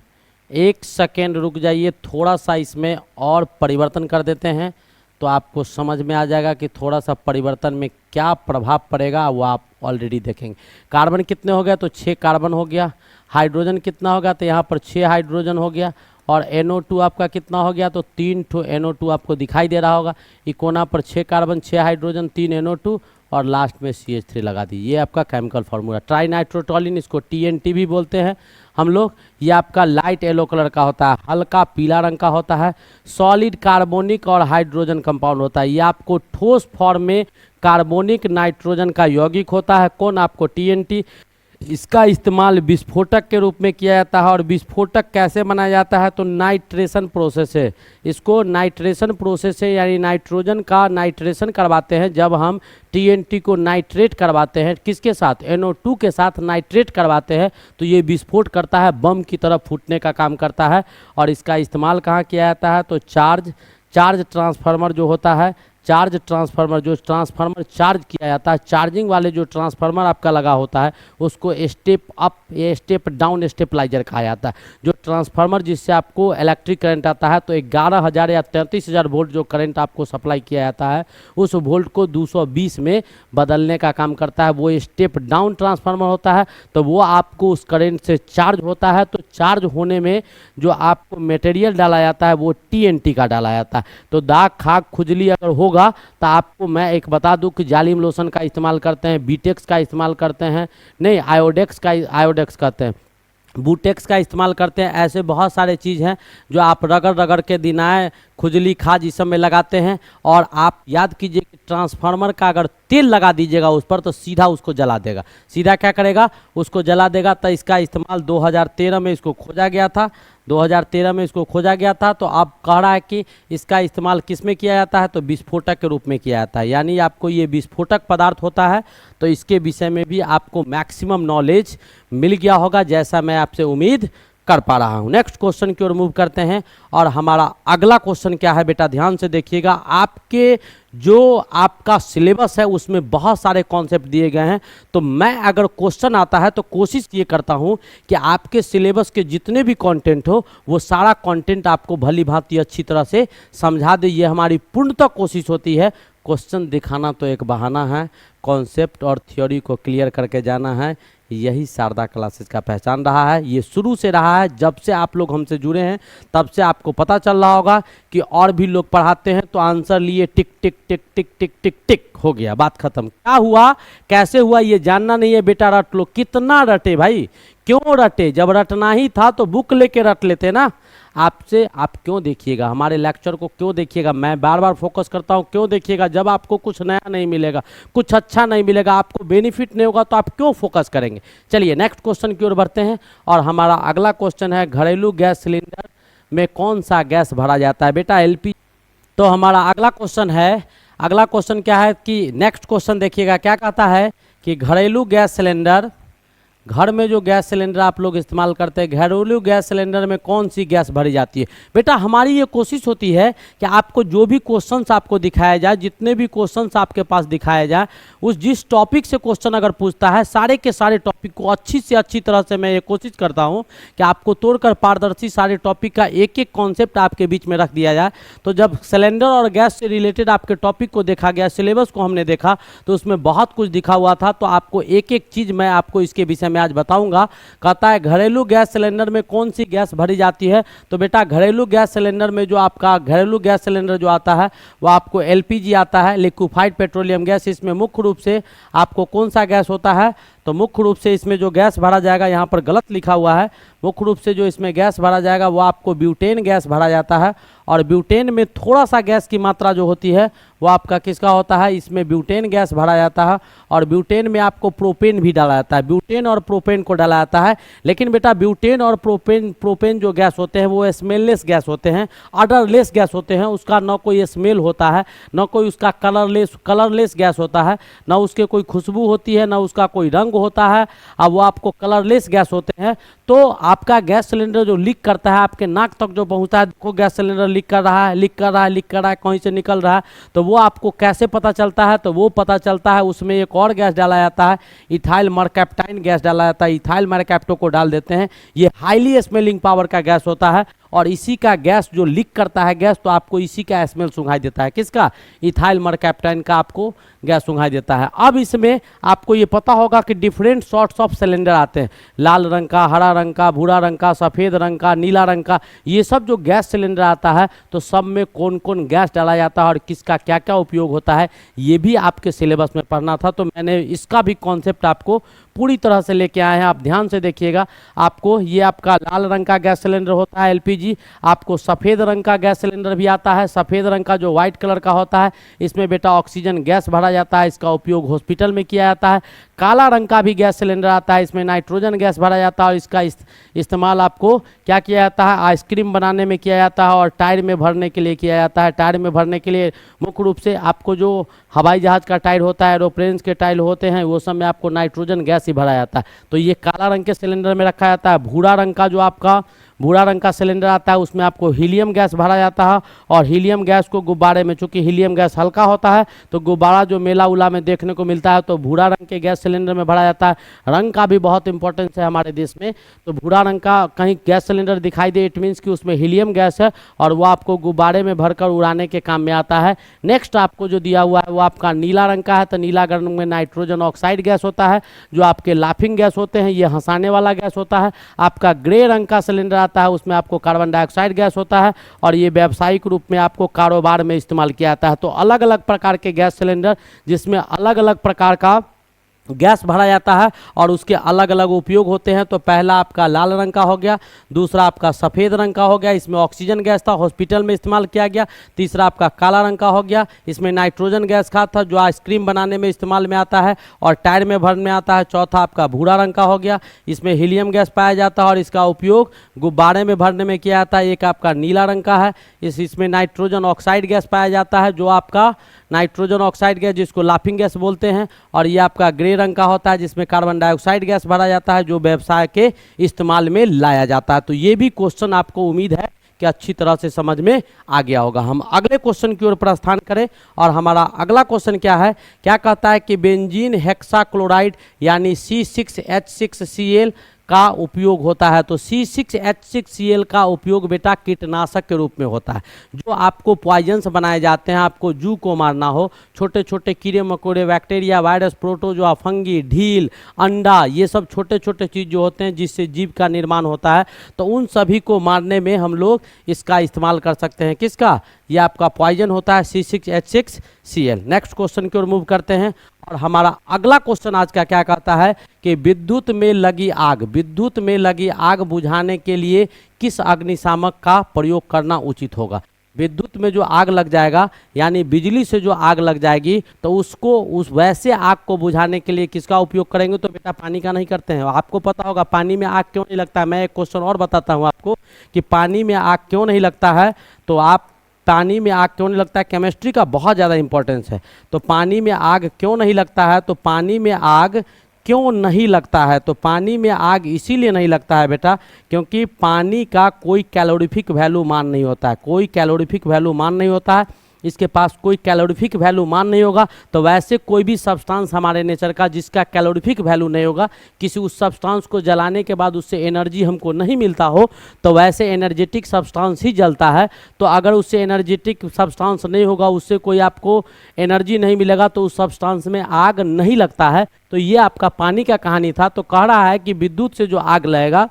1 सेकेंड रुक जाइए, थोड़ा सा इसमें और परिवर्तन कर देते हैं तो आपको समझ में आ जाएगा कि थोड़ा सा परिवर्तन में क्या प्रभाव पड़ेगा, वो आप ऑलरेडी देखेंगे। कार्बन कितने हो गया, तो 6 कार्बन हो गया। हाइड्रोजन कितना होगा, तो यहाँ पर 6 हाइड्रोजन हो गया। और NO2 आपका कितना हो गया, तो 3 ठो NO2 आपको दिखाई दे रहा होगा। इकोना पर 6 कार्बन 6 हाइड्रोजन 3 NO2 और लास्ट में CH3 लगा दी। ये आपका केमिकल फार्मूला ट्राइनाइट्रोटोलिन, इसको TNT भी बोलते हैं हम लोग। ये आपका लाइट येलो कलर का होता है, हल्का पीला रंग का होता है, सॉलिड कार्बोनिक और हाइड्रोजन कंपाउंड होता है। ये आपको ठोस फॉर्म में कार्बोनिक नाइट्रोजन का यौगिक होता है। कौन, आपको TNT। इसका इस्तेमाल विस्फोटक के रूप में किया जाता है। और विस्फोटक कैसे बनाया जाता है, तो नाइट्रेशन प्रोसेस है। इसको नाइट्रेशन प्रोसेस है, यानी नाइट्रोजन का नाइट्रेशन करवाते हैं। जब हम TNT को नाइट्रेट करवाते हैं, किसके साथ, NO2 के साथ नाइट्रेट करवाते हैं, तो ये विस्फोट करता है, बम की तरह फूटने का काम करता है। और इसका इस्तेमाल कहाँ किया जाता है, तो चार्ज ट्रांसफार्मर जो होता है, चार्ज ट्रांसफार्मर, जो ट्रांसफार्मर चार्ज किया जाता है, चार्जिंग वाले जो ट्रांसफार्मर आपका लगा होता है, उसको स्टेप अप या स्टेप डाउन स्टेपलाइजर कहा जाता है। जो ट्रांसफार्मर जिससे आपको इलेक्ट्रिक करंट आता है, तो 11,000 या 33,000 वोल्ट जो करंट आपको सप्लाई किया जाता है, उस वोल्ट को 220 में बदलने का काम करता है। वो स्टेप डाउन ट्रांसफार्मर होता है, तो वो आपको उस करंट से चार्ज होता है। तो चार्ज होने में जो आपको मटेरियल डाला जाता है, वो TNT का डाला जाता है। तो दाग, खाक, खुजली अगर होगा तो आपको मैं एक बता दूं कि जालिम लोशन का इस्तेमाल करते हैं, बीटेक्स का इस्तेमाल करते हैं, नहीं आयोडेक्स करते हैं, बूटेक्स का इस्तेमाल करते हैं। ऐसे बहुत सारे चीज़ हैं जो आप रगड़ रगड़ के दिनाए, खुजली, खाज इस सब में लगाते हैं। और आप याद कीजिए कि ट्रांसफार्मर का अगर तेल लगा दीजिएगा उस पर, तो सीधा उसको जला देगा, सीधा क्या करेगा, उसको जला देगा। तो इसका इस्तेमाल 2013 में इसको खोजा गया था, 2013 में इसको खोजा गया था। तो आप कह रहा है कि इसका इस्तेमाल किस में किया जाता है, तो विस्फोटक के रूप में किया जाता है। यानी आपको ये विस्फोटक पदार्थ होता है, तो इसके विषय में भी आपको मैक्सिमम नॉलेज मिल गया होगा, जैसा मैं आपसे उम्मीद कर पा रहा हूं। नेक्स्ट क्वेश्चन की ओर मूव करते हैं। और हमारा अगला क्वेश्चन क्या है बेटा, ध्यान से देखिएगा। आपके जो आपका सिलेबस है उसमें बहुत सारे कॉन्सेप्ट दिए गए हैं। तो मैं अगर क्वेश्चन आता है तो कोशिश ये करता हूं कि आपके सिलेबस के जितने भी कंटेंट हो, वो सारा कंटेंट आपको भली भांति अच्छी तरह से समझा दे। ये हमारी पूर्णतः कोशिश होती है। क्वेश्चन दिखाना तो एक बहाना है, कॉन्सेप्ट और थ्योरी को क्लियर करके जाना है। यही शारदा क्लासेस का पहचान रहा है, ये शुरू से रहा है। जब से आप लोग हमसे जुड़े हैं तब से आपको पता चल रहा होगा कि और भी लोग पढ़ाते हैं तो आंसर लिए टिक टिक टिक टिक टिक टिक टिक हो गया, बात खत्म। क्या हुआ, कैसे हुआ, ये जानना नहीं है बेटा, रट लो। कितना रटे भाई, क्यों रटे, जब रटना ही था तो बुक लेके रट लेते ना। आपसे आप क्यों देखिएगा, हमारे लेक्चर को क्यों देखिएगा, मैं बार बार फोकस करता हूँ, क्यों देखिएगा। जब आपको कुछ नया नहीं मिलेगा, कुछ अच्छा नहीं मिलेगा, आपको बेनिफिट नहीं होगा, तो आप क्यों फोकस करेंगे। चलिए नेक्स्ट क्वेश्चन की ओर बढ़ते हैं। और हमारा अगला क्वेश्चन है, घरेलू गैस सिलेंडर में कौन सा गैस भरा जाता है बेटा, LPG। तो हमारा अगला क्वेश्चन है, अगला क्वेश्चन क्या है कि नेक्स्ट क्वेश्चन देखिएगा, क्या कहता है कि घरेलू गैस सिलेंडर, घर में जो गैस सिलेंडर आप लोग इस्तेमाल करते हैं, घरेलू गैस सिलेंडर में कौन सी गैस भरी जाती है। बेटा हमारी ये कोशिश होती है कि आपको जो भी क्वेश्चंस आपको दिखाया जाए, जितने भी क्वेश्चंस आपके पास दिखाया जाए, उस जिस टॉपिक से क्वेश्चन अगर पूछता है, सारे के सारे टॉपिक को अच्छी से अच्छी तरह से मैं ये कोशिश करता हूँ कि आपको तोड़कर पारदर्शी सारे टॉपिक का एक एक कॉन्सेप्ट आपके बीच में रख दिया जाए। तो जब सिलेंडर और गैस से रिलेटेड आपके टॉपिक को देखा गया, सिलेबस को हमने देखा, तो उसमें बहुत कुछ दिखा हुआ था। तो आपको एक एक चीज़ मैं आपको इसके विषय में आज बताऊंगा। कहता है घरेलू गैस सिलेंडर में कौन सी गैस भरी जाती है। तो बेटा घरेलू गैस सिलेंडर में जो आपका घरेलू गैस सिलेंडर जो आता है वो आपको LPG आता है, लिक्विफाइड पेट्रोलियम गैस। इसमें मुख्य रूप से आपको कौन सा गैस होता है, तो मुख्य रूप से इसमें जो गैस भरा जाएगा, यहाँ पर गलत लिखा हुआ है, मुख्य रूप से जो इसमें गैस भरा जाएगा वो आपको ब्यूटेन गैस भरा जाता है। और ब्यूटेन में थोड़ा सा गैस की मात्रा जो होती है वो आपका किसका होता है, इसमें ब्यूटेन गैस भरा जाता है। और ब्यूटेन में आपको प्रोपेन भी डाला जाता है, ब्यूटेन और प्रोपेन को डाला जाता है। लेकिन बेटा ब्यूटेन और प्रोपेन जो गैस होते हैं वो स्मेललेस गैस होते हैं, ऑडरलेस गैस होते हैं। उसका न कोई स्मेल होता है, न कोई उसका कलरलेस गैस होता है, न उसके कोई खुशबू होती है, न उसका कोई रंग होता है। अब वो आपको कलरलेस गैस होते हैं। तो आपका गैस सिलेंडर जो लीक करता है आपके नाक तक जो पहुंचता है, देखो गैस सिलेंडर लीक कर रहा है, कहीं से निकल रहा है, तो वो आपको कैसे पता चलता है, तो वो पता चलता है उसमें एक और गैस डाला जाता है, इथाइल मरकैप्टाइन गैस डाला जाता है। इथाइल मरकैप्टो को डाल देते हैं, ये हाईली स्मेलिंग पावर का गैस होता है। और इसी का गैस जो लीक करता है गैस, तो आपको इसी का स्मेल सुंघाई देता है, किसका, इथाइल मरकैप्टाइन का आपको गैस सुंघाई देता है। अब इसमें आपको ये पता होगा कि डिफरेंट सॉर्ट्स ऑफ सिलेंडर आते हैं, लाल रंग का, हरा रंग का, भूरा रंग का, सफ़ेद रंग का, नीला रंग का, ये सब जो गैस सिलेंडर आता है तो सब में कौन कौन गैस डाला जाता है और किसका क्या क्या उपयोग होता है, ये भी आपके सिलेबस में पढ़ना था। तो मैंने इसका भी कॉन्सेप्ट आपको पूरी तरह से लेके आए हैं, आप ध्यान से देखिएगा। आपको ये आपका लाल रंग का गैस सिलेंडर होता है एलपीजी, आपको सफ़ेद रंग का गैस सिलेंडर भी आता है। सफ़ेद रंग का जो व्हाइट कलर का होता है, इसमें बेटा ऑक्सीजन गैस भरा जाता है, इसका उपयोग हॉस्पिटल में किया जाता है। काला रंग का भी गैस सिलेंडर आता है, इसमें नाइट्रोजन गैस भरा जाता है और इसका इस्तेमाल आपको क्या किया जाता है, आइसक्रीम बनाने में किया जाता है और टायर में भरने के लिए किया जाता है। टायर में भरने के लिए मुख्य रूप से आपको जो हवाई जहाज़ का टायर होता है, एरोप्लेन के टायर होते हैं, वो सब में आपको नाइट्रोजन गैस ही भरा जाता है। तो ये काला रंग के सिलेंडर में रखा जाता है। भूरा रंग का जो आपका भूरा रंग का सिलेंडर आता है उसमें आपको हीलियम गैस भरा जाता है। और हीलियम गैस को गुब्बारे में, चूंकि हीलियम गैस हल्का होता है तो गुब्बारा जो मेला उला में देखने को मिलता है तो भूरा रंग के गैस सिलेंडर में भरा जाता है। रंग का भी बहुत इंपॉर्टेंस है हमारे देश में, तो भूरा रंग का कहीं गैस सिलेंडर दिखाई दे, इट मीन्स कि उसमें हीलियम गैस है और वो आपको गुब्बारे में भरकर उड़ाने के काम में आता है। नेक्स्ट आपको जो दिया हुआ है वो आपका नीला रंग का है, तो नीला रंग में नाइट्रोजन ऑक्साइड गैस होता है, जो आपके लाफिंग गैस होते हैं, ये हंसाने वाला गैस होता है। आपका ग्रे रंग का सिलेंडर आता है, उसमें आपको कार्बन डाइऑक्साइड गैस होता है और ये व्यावसायिक रूप में आपको कारोबार में इस्तेमाल किया जाता है। तो अलग अलग प्रकार के गैस सिलेंडर जिसमें अलग अलग प्रकार का गैस भरा जाता है और उसके अलग अलग उपयोग होते हैं। तो पहला आपका लाल रंग का हो गया, दूसरा आपका सफ़ेद रंग का हो गया, इसमें ऑक्सीजन गैस था, हॉस्पिटल में इस्तेमाल किया गया। तीसरा आपका काला रंग का हो गया, इसमें नाइट्रोजन गैस का था जो आइसक्रीम बनाने में इस्तेमाल में आता है और टायर में भरने में आता है। चौथा आपका भूरा रंग का हो गया, इसमें हीलियम गैस पाया जाता है और इसका उपयोग गुब्बारे में भरने में किया जाता है। एक आपका नीला रंग का है, इसमें नाइट्रोजन ऑक्साइड गैस पाया जाता है, जो आपका नाइट्रोजन ऑक्साइड गैस जिसको लाफिंग गैस बोलते हैं। और ये आपका ग्रे रंग का होता है जिसमें कार्बन डाइऑक्साइड गैस भरा जाता है, जो व्यवसाय के इस्तेमाल में लाया जाता है। तो ये भी क्वेश्चन आपको उम्मीद है कि अच्छी तरह से समझ में आ गया होगा। हम अगले क्वेश्चन की ओर प्रस्थान करें और हमारा अगला क्वेश्चन क्या है, क्या कहता है कि बेंजीन हेक्साक्लोराइड यानी C6H6Cl का उपयोग होता है। तो C6H6Cl का उपयोग बेटा कीटनाशक के रूप में होता है, जो आपको पॉइजन्स बनाए जाते हैं, आपको जू को मारना हो, छोटे छोटे कीड़े मकोड़े, बैक्टीरिया, वायरस, प्रोटोजोआ, फंगी, ढील, अंडा, ये सब छोटे छोटे चीज़ जो होते हैं जिससे जीव का निर्माण होता है, तो उन सभी को मारने में हम लोग इसका इस्तेमाल कर सकते हैं। किसका, ये आपका पॉइजन होता है C6H6Cl। नेक्स्ट क्वेश्चन की ओर मूव करते हैं और हमारा अगला क्वेश्चन आज का क्या कहता है कि विद्युत में लगी आग बुझाने के लिए किस अग्निशामक का प्रयोग करना उचित होगा। विद्युत में जो आग लग जाएगा यानी बिजली से जो आग लग जाएगी तो उसको उस वैसे आग को बुझाने के लिए किसका उपयोग करेंगे, तो बेटा पानी का नहीं करते हैं। आपको पता होगा पानी में आग क्यों नहीं लगता है। मैं एक क्वेश्चन और बताता हूँ आपको कि पानी में आग क्यों नहीं लगता है। तो आप पानी में आग क्यों नहीं लगता है, केमिस्ट्री का बहुत ज़्यादा इंपॉर्टेंस है। तो पानी में आग क्यों नहीं लगता है, तो पानी में आग क्यों नहीं लगता है, तो पानी में आग इसीलिए नहीं लगता है बेटा क्योंकि पानी का कोई कैलोरीफिक वैल्यू मान नहीं होता है, कोई कैलोरीफिक वैल्यू मान नहीं होता है, इसके पास कोई कैलोरीफिक वैल्यू मान नहीं होगा। तो वैसे कोई भी सब्सटेंस हमारे नेचर का जिसका कैलोरीफिक वैल्यू नहीं होगा, किसी उस सब्सटेंस को जलाने के बाद उससे एनर्जी हमको नहीं मिलता हो, तो वैसे एनर्जेटिक सब्सटेंस ही जलता है। तो अगर उससे एनर्जेटिक सब्सटेंस नहीं होगा, उससे कोई आपको एनर्जी नहीं मिलेगा, तो उस सब्सटेंस में आग नहीं लगता है। तो ये आपका पानी का कहानी था। तो कह रहा है कि विद्युत से जो आग लगेगा,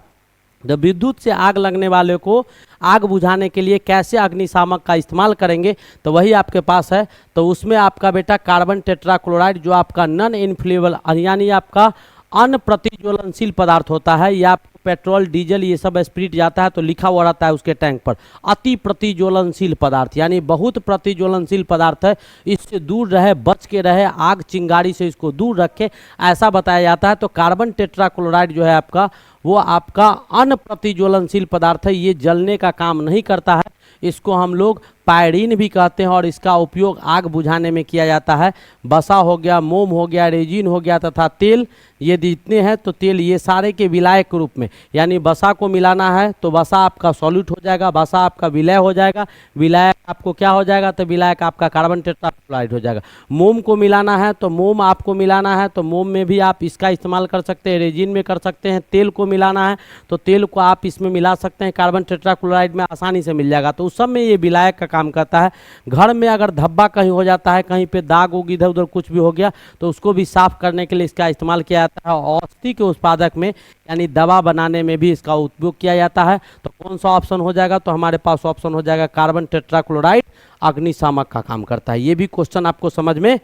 जब विद्युत से आग लगने वाले को आग बुझाने के लिए कैसे अग्निशामक का इस्तेमाल करेंगे, तो वही आपके पास है। तो उसमें आपका बेटा कार्बन टेट्राक्लोराइड जो आपका नॉन इन्फ्लेमेबल यानी आपका अन प्रतिज्वलनशील पदार्थ होता है। या आपको पेट्रोल डीजल ये सब स्प्रिट जाता है तो लिखा हुआ रहता है उसके टैंक पर अति प्रतिज्वलनशील पदार्थ, यानी बहुत प्रतिज्वलनशील पदार्थ है, इससे दूर रहे, बच के रहे, आग चिंगारी से इसको दूर रखे, ऐसा बताया जाता है। तो कार्बन टेट्राक्लोराइड जो है आपका, वो आपका अन प्रतिज्वलनशील पदार्थ है, ये जलने का काम नहीं करता है। इसको हम लोग पायरीन भी कहते हैं और इसका उपयोग आग बुझाने में किया जाता है। बसा हो गया, मोम हो गया, रेजिन हो गया तथा तेल, ये जितने हैं तो तेल ये सारे के विलायक के रूप में, यानी बसा को मिलाना है तो बसा आपका सॉल्यूट हो जाएगा, बसा आपका विलय हो जाएगा, विलायक आपको क्या हो जाएगा तो विलायक आपका कार्बन टेट्राक्लोराइड हो जाएगा। मोम को मिलाना है तो मोम आपको मिलाना है तो मोम में भी आप इसका इस्तेमाल कर सकते हैं, रेजिन में कर सकते हैं। तेल को मिलाना है तो तेल को आप इसमें मिला सकते हैं, कार्बन टेट्राक्लोराइड में आसानी से मिल जाएगा। तो उस सब में ये विलायक का काम करता है। घर में अगर धब्बा कहीं हो जाता है, कहीं पे दाग होगी, इधर उधर कुछ भी हो गया तो उसको भी साफ करने के लिए इसका इस्तेमाल किया जाता है। औषधि के उत्पादक में यानी दवा बनाने में भी इसका उपयोग किया जाता है। तो कौन सा ऑप्शन हो जाएगा तो हमारे पास ऑप्शन हो जाएगा कार्बन टेट्राक्लोराइड अग्निशामक का काम करता है। ये भी क्वेश्चन आपको समझ में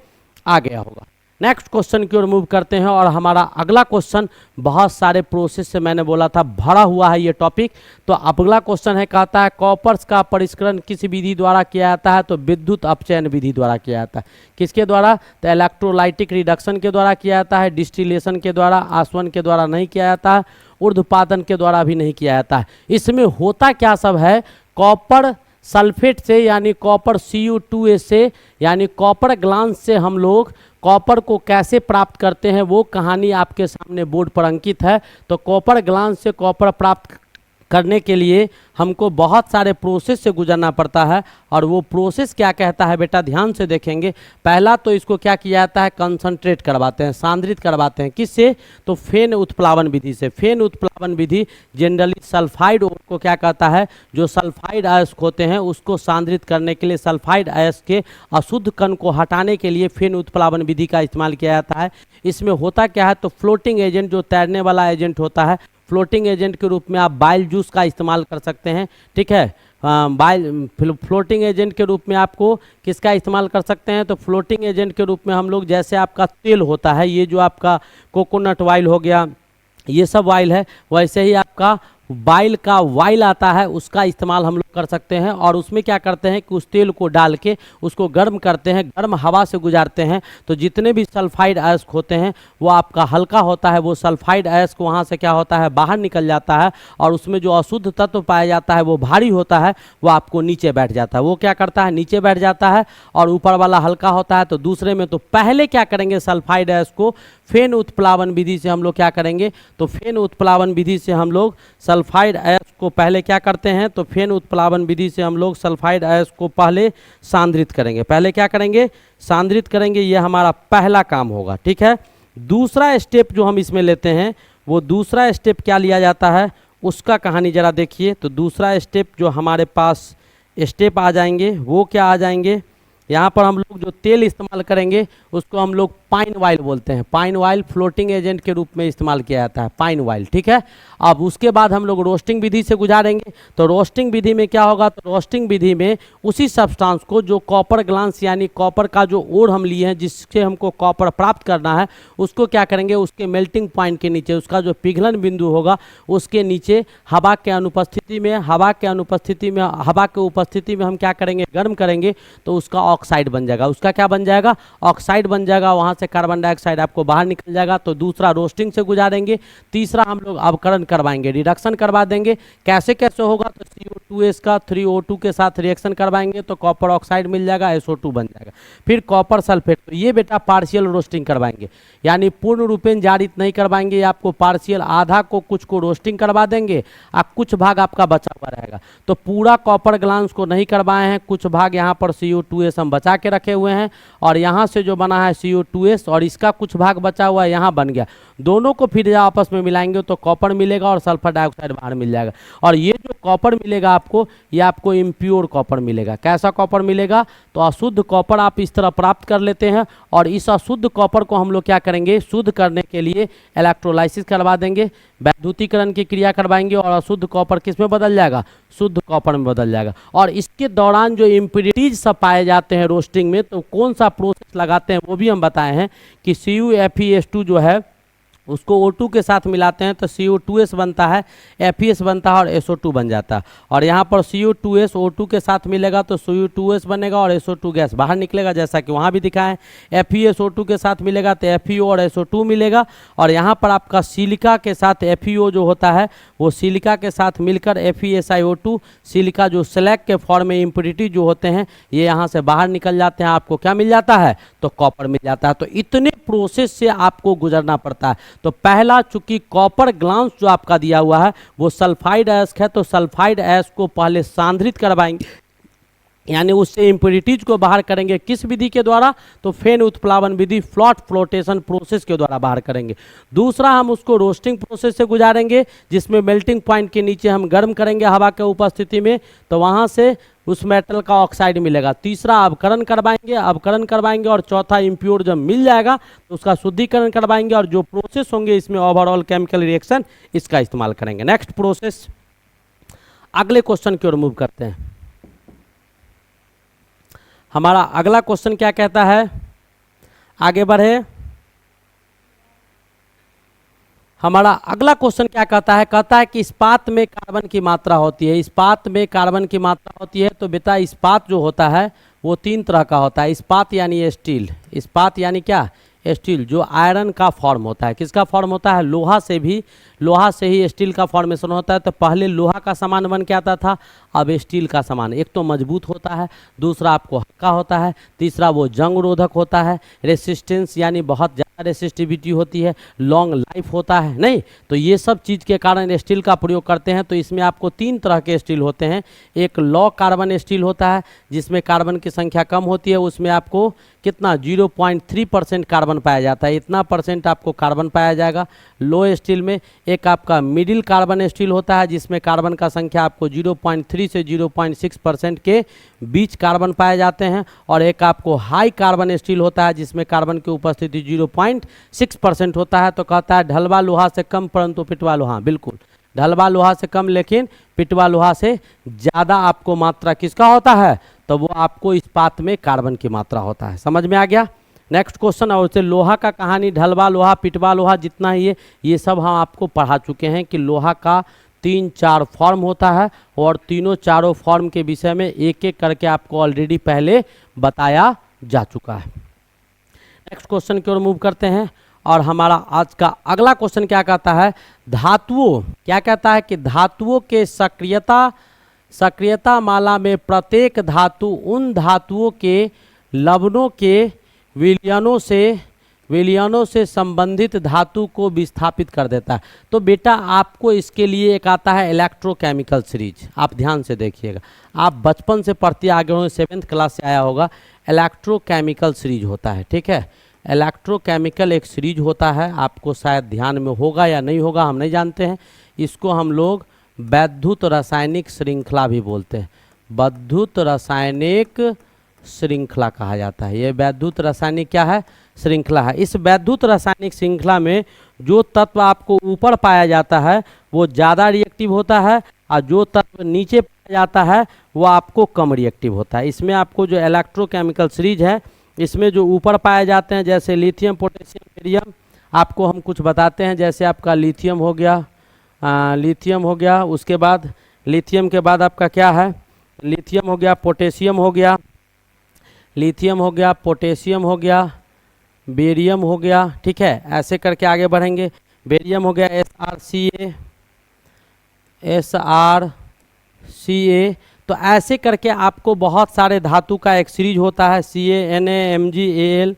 आ गया होगा। नेक्स्ट क्वेश्चन की ओर मूव करते हैं और हमारा अगला क्वेश्चन बहुत सारे प्रोसेस से मैंने बोला था भरा हुआ है ये टॉपिक। तो अगला क्वेश्चन है, कहता है कॉपर्स का परिष्करण किस विधि द्वारा किया जाता है तो विद्युत अपचयन विधि द्वारा किया जाता है। किसके द्वारा तो इलेक्ट्रोलाइटिक रिडक्शन के द्वारा किया जाता है, डिस्टिलेशन के द्वारा, आसवन के द्वारा नहीं किया जाता है, ऊर्ध्वपातन के द्वारा भी नहीं किया जाता है। इसमें होता क्या सब है, कॉपर सल्फेट से यानी कॉपर Cu2S से यानी कॉपर ग्लांस से हम लोग कॉपर को कैसे प्राप्त करते हैं वो कहानी आपके सामने बोर्ड पर अंकित है। तो कॉपर ग्लांस से कॉपर प्राप्त करने के लिए हमको बहुत सारे प्रोसेस से गुजरना पड़ता है। और वो प्रोसेस क्या कहता है बेटा, ध्यान से देखेंगे। पहला तो इसको क्या किया जाता है, कंसंट्रेट करवाते हैं, सांद्रित करवाते हैं। किससे तो फेन उत्प्लावन विधि से। फेन उत्प्लावन विधि जनरली सल्फाइड ओर को क्या कहता है, जो सल्फाइड अयस्क होते हैं उसको सांद्रित करने के लिए, सल्फाइड अयस्क के अशुद्ध कण को हटाने के लिए फेन उत्प्लावन विधि का इस्तेमाल किया जाता है। इसमें होता क्या है तो फ्लोटिंग एजेंट, जो तैरने वाला एजेंट होता है, फ्लोटिंग एजेंट के रूप में आप बाइल जूस का इस्तेमाल कर सकते हैं। ठीक है, फ्लोटिंग एजेंट के रूप में आपको किसका इस्तेमाल कर सकते हैं तो फ्लोटिंग एजेंट के रूप में हम लोग, जैसे आपका तेल होता है, ये जो आपका कोकोनट ऑयल हो गया, ये सब ऑयल है, वैसे ही आपका बाइल का वाइल आता है, उसका इस्तेमाल हम लोग कर सकते हैं। और उसमें क्या करते हैं कि उस तेल को डाल के उसको गर्म करते हैं, गर्म हवा से गुजारते हैं। तो जितने भी सल्फाइड अयस्क होते हैं वो आपका हल्का होता है, वो सल्फाइड अयस्क वहाँ से क्या होता है बाहर निकल जाता है। और उसमें जो अशुद्ध तत्व पाया जाता है वो भारी होता है, वो आपको नीचे बैठ जाता है। वो क्या करता है, नीचे बैठ जाता है। और ऊपर वाला हल्का होता है तो दूसरे में। तो पहले क्या करेंगे, सल्फाइड अयस्क को फेन उत्प्लावन विधि से हम लोग क्या करेंगे तो फेन उत्प्लावन विधि से हम लोग सल्फाइड अयस्क को पहले क्या करते हैं तो फेन उत्प्लावन विधि से हम लोग सल्फाइड अयस्क को पहले सांद्रित करेंगे। पहले क्या करेंगे, सांद्रित करेंगे, ये हमारा पहला काम होगा। ठीक है, दूसरा स्टेप जो हम इसमें लेते हैं, वो दूसरा स्टेप क्या लिया जाता है उसका कहानी जरा देखिए। तो दूसरा स्टेप जो हमारे पास स्टेप आ जाएंगे वो क्या आ जाएंगे, यहाँ पर हम लोग जो तेल इस्तेमाल करेंगे उसको हम लोग पाइन ऑयल बोलते हैं। पाइन ऑयल फ्लोटिंग एजेंट के रूप में इस्तेमाल किया जाता है, पाइन ऑयल। ठीक है, अब उसके बाद हम लोग रोस्टिंग विधि से गुजारेंगे। तो रोस्टिंग विधि में क्या होगा तो रोस्टिंग विधि में उसी सब्सटेंस को, जो कॉपर ग्लांस यानी कॉपर का जो ओर हम लिए हैं जिससे हमको कॉपर प्राप्त करना है, उसको क्या करेंगे, उसके मेल्टिंग पॉइंट के नीचे, उसका जो पिघलन बिंदु होगा उसके नीचे हवा के अनुपस्थिति में, हवा के उपस्थिति में हम क्या करेंगे, गर्म करेंगे। तो उसका ऑक्साइड बन जाएगा। उसका क्या बन जाएगा, ऑक्साइड बन जाएगा। वहाँ से कार्बन डाइऑक्साइड आपको बाहर निकल जाएगा। तो दूसरा रोस्टिंग से गुजारेंगे। तीसरा हम लोग अवकरण करवाएंगे, रिडक्शन करवा देंगे। कैसे कैसे होगा तो CO2S का 3O2 के साथ रिएक्शन करवाएंगे तो कॉपर ऑक्साइड मिल जाएगा, SO2 बन जाएगा। फिर कॉपर सल्फेट, तो ये बेटा पार्शियल रोस्टिंग करवाएंगे, यानी पूर्ण रूपेण जारित नहीं करवाएंगे, आपको पार्शियल, आधा को कुछ को रोस्टिंग करवा देंगे और कुछ भाग आपका बचा हुआ रहेगा। तो पूरा कॉपर ग्लांस को नहीं करवाए हैं, कुछ भाग यहाँ पर CO2S हम बचा के रखे हुए हैं। और यहाँ से जो बना है CO2S और इसका कुछ भाग बचा हुआ है यहाँ बन गया। दोनों को फिर आपस में मिलाएंगे तो कॉपर मिलेगा और सल्फर डाइऑक्साइड बाहर मिल जाएगा। और ये जो कॉपर मिलेगा आपको, ये आपको इम्प्योर कॉपर मिलेगा। कैसा कॉपर मिलेगा तो अशुद्ध कॉपर आप इस तरह प्राप्त कर लेते हैं। और इस अशुद्ध कॉपर को हम लोग क्या करेंगे, शुद्ध करने के लिए इलेक्ट्रोलाइसिस करवा देंगे, वैद्युतीकरण की क्रिया करवाएंगे और अशुद्ध कॉपर किस में बदल जाएगा, शुद्ध कॉपर में बदल जाएगा। और इसके दौरान जो इम्प्योरिटीज सब पाए जाते हैं रोस्टिंग में, तो कौन सा प्रोसेस लगाते हैं वो भी हम बताए हैं कि CuFeS2 जो है उसको O2 के साथ मिलाते हैं तो CO2S बनता है, FeS बनता है और SO2 बन जाता है। और यहाँ पर CO2S O2 के साथ मिलेगा तो CO2S बनेगा और SO2 गैस बाहर निकलेगा, जैसा कि वहाँ भी दिखा है। FeS O2 के साथ मिलेगा तो FeO और SO2 मिलेगा। और यहाँ पर आपका सिलिका के साथ FeO जो होता है वो सिलिका के साथ मिलकर FeSiO2, सिलिका जो स्लैग के फॉर्म में इम्प्योरिटी जो होते हैं ये यहाँ से बाहर निकल जाते हैं। आपको क्या मिल जाता है? तो कॉपर मिल जाता है। तो इतने प्रोसेस से आपको गुजरना पड़ता है। तो पहला, चूंकि कॉपर ग्लांस जो आपका दिया हुआ है वो सल्फाइड ऐश है, तो सल्फाइड ऐश को पहले सांद्रित करवाएंगे, यानी उससे इम्प्योरिटीज को बाहर करेंगे। किस विधि के द्वारा? तो फेन उत्प्लावन विधि, फ्लोटेशन प्रोसेस के द्वारा बाहर करेंगे। दूसरा, हम उसको रोस्टिंग प्रोसेस से गुजारेंगे, जिसमें मेल्टिंग पॉइंट के नीचे हम गर्म करेंगे हवा के उपस्थिति में, तो वहाँ से उस मेटल का ऑक्साइड मिलेगा। तीसरा, अवकरण करवाएंगे और चौथा, इम्प्योर जब मिल जाएगा तो उसका शुद्धिकरण करवाएंगे। और जो प्रोसेस होंगे इसमें ओवरऑल केमिकल रिएक्शन इसका इस्तेमाल करेंगे। नेक्स्ट प्रोसेस, अगले क्वेश्चन की ओर मूव करते हैं। हमारा अगला क्वेश्चन क्या कहता है? आगे बढ़े। हमारा अगला क्वेश्चन क्या कहता है? कहता है कि इस्पात में कार्बन की मात्रा होती है। इस्पात में कार्बन की मात्रा होती है। तो बेटा इस्पात जो होता है वो 3 तरह का होता है। इस्पात यानी स्टील, इस्पात यानी क्या? स्टील, जो आयरन का फॉर्म होता है। किसका फॉर्म होता है? लोहा से ही स्टील का फॉर्मेशन होता है। तो पहले लोहा का सामान बन के आता था, अब स्टील का सामान। एक तो मजबूत होता है, दूसरा आपको हल्का होता है, तीसरा वो जंग रोधक होता है, रेसिस्टेंस यानी बहुत ज़्यादा रेसिस्टिविटी होती है, लॉन्ग लाइफ होता है। नहीं, तो ये सब चीज़ के कारण स्टील का प्रयोग करते हैं। तो इसमें आपको 3 तरह के स्टील होते हैं। एक लो कार्बन स्टील होता है, जिसमें कार्बन की संख्या कम होती है, उसमें आपको कितना 0.3% कार्बन पाया जाता है, इतना परसेंट आपको कार्बन पाया जाएगा लो स्टील में। एक आपका मिडिल कार्बन स्टील होता है, जिसमें कार्बन का संख्या आपको 0.3 से 0.6% के बीच कार्बन पाए जाते हैं। और एक आपको हाई कार्बन स्टील होता है, जिसमें कार्बन की उपस्थिति 0.6% होता है। तो कहता है ढलवा लोहा से कम परंतु पिटवा लोहा, बिल्कुल ढलवा लोहा से कम लेकिन पिटवा लोहा से ज़्यादा आपको मात्रा किसका होता है? तो वो आपको इस्पात में कार्बन की मात्रा होता है। समझ में आ गया? Next question. और उससे लोहा का कहानी, ढलवा लोहा, पिटवा लोहा, जितना ही ये सब हम आपको पढ़ा चुके हैं कि लोहा का 3-4 फॉर्म होता है और तीनों चारों फॉर्म के विषय में एक एक करके आपको ऑलरेडी पहले बताया जा चुका है। नेक्स्ट क्वेश्चन की ओर मूव करते हैं। और हमारा आज का अगला क्वेश्चन क्या कहता है? धातुओं, क्या कहता है कि धातुओं के सक्रियता माला में प्रत्येक धातु उन धातुओं के लवणों के विलयनों से संबंधित धातु को विस्थापित कर देता है। तो बेटा आपको इसके लिए एक आता है इलेक्ट्रोकेमिकल सीरीज। आप ध्यान से देखिएगा, आप बचपन से पढ़ते आगे होंगे, 7th क्लास से आया होगा। इलेक्ट्रोकेमिकल सीरीज होता है, ठीक है। इलेक्ट्रोकेमिकल एक सीरीज होता है, आपको शायद ध्यान में होगा या नहीं होगा, हम नहीं जानते हैं। इसको हम लोग वैद्युत रासायनिक श्रृंखला भी बोलते हैं। वैद्युत रासायनिक श्रृंखला कहा जाता है। ये वैद्युत रासायनिक क्या है? श्रृंखला है। इस वैद्युत रासायनिक श्रृंखला में जो तत्व आपको ऊपर पाया जाता है वो ज़्यादा रिएक्टिव होता है, और जो तत्व नीचे पाया जाता है वो आपको कम रिएक्टिव होता है। इसमें आपको जो इलेक्ट्रोकेमिकल सीरीज है, इसमें जो ऊपर पाए जाते हैं जैसे लिथियम, पोटेशियम, बेरियम, आपको हम कुछ बताते हैं। जैसे आपका लिथियम हो गया, उसके बाद लिथियम के बाद आपका क्या है? लिथियम हो गया, पोटेशियम हो गया, पोटेशियम हो गया, बेरियम हो गया, ठीक है। ऐसे करके आगे बढ़ेंगे। बेरियम हो गया SrCa। तो ऐसे करके आपको बहुत सारे धातु का एक सीरीज होता है, Ca, Na, MgAl,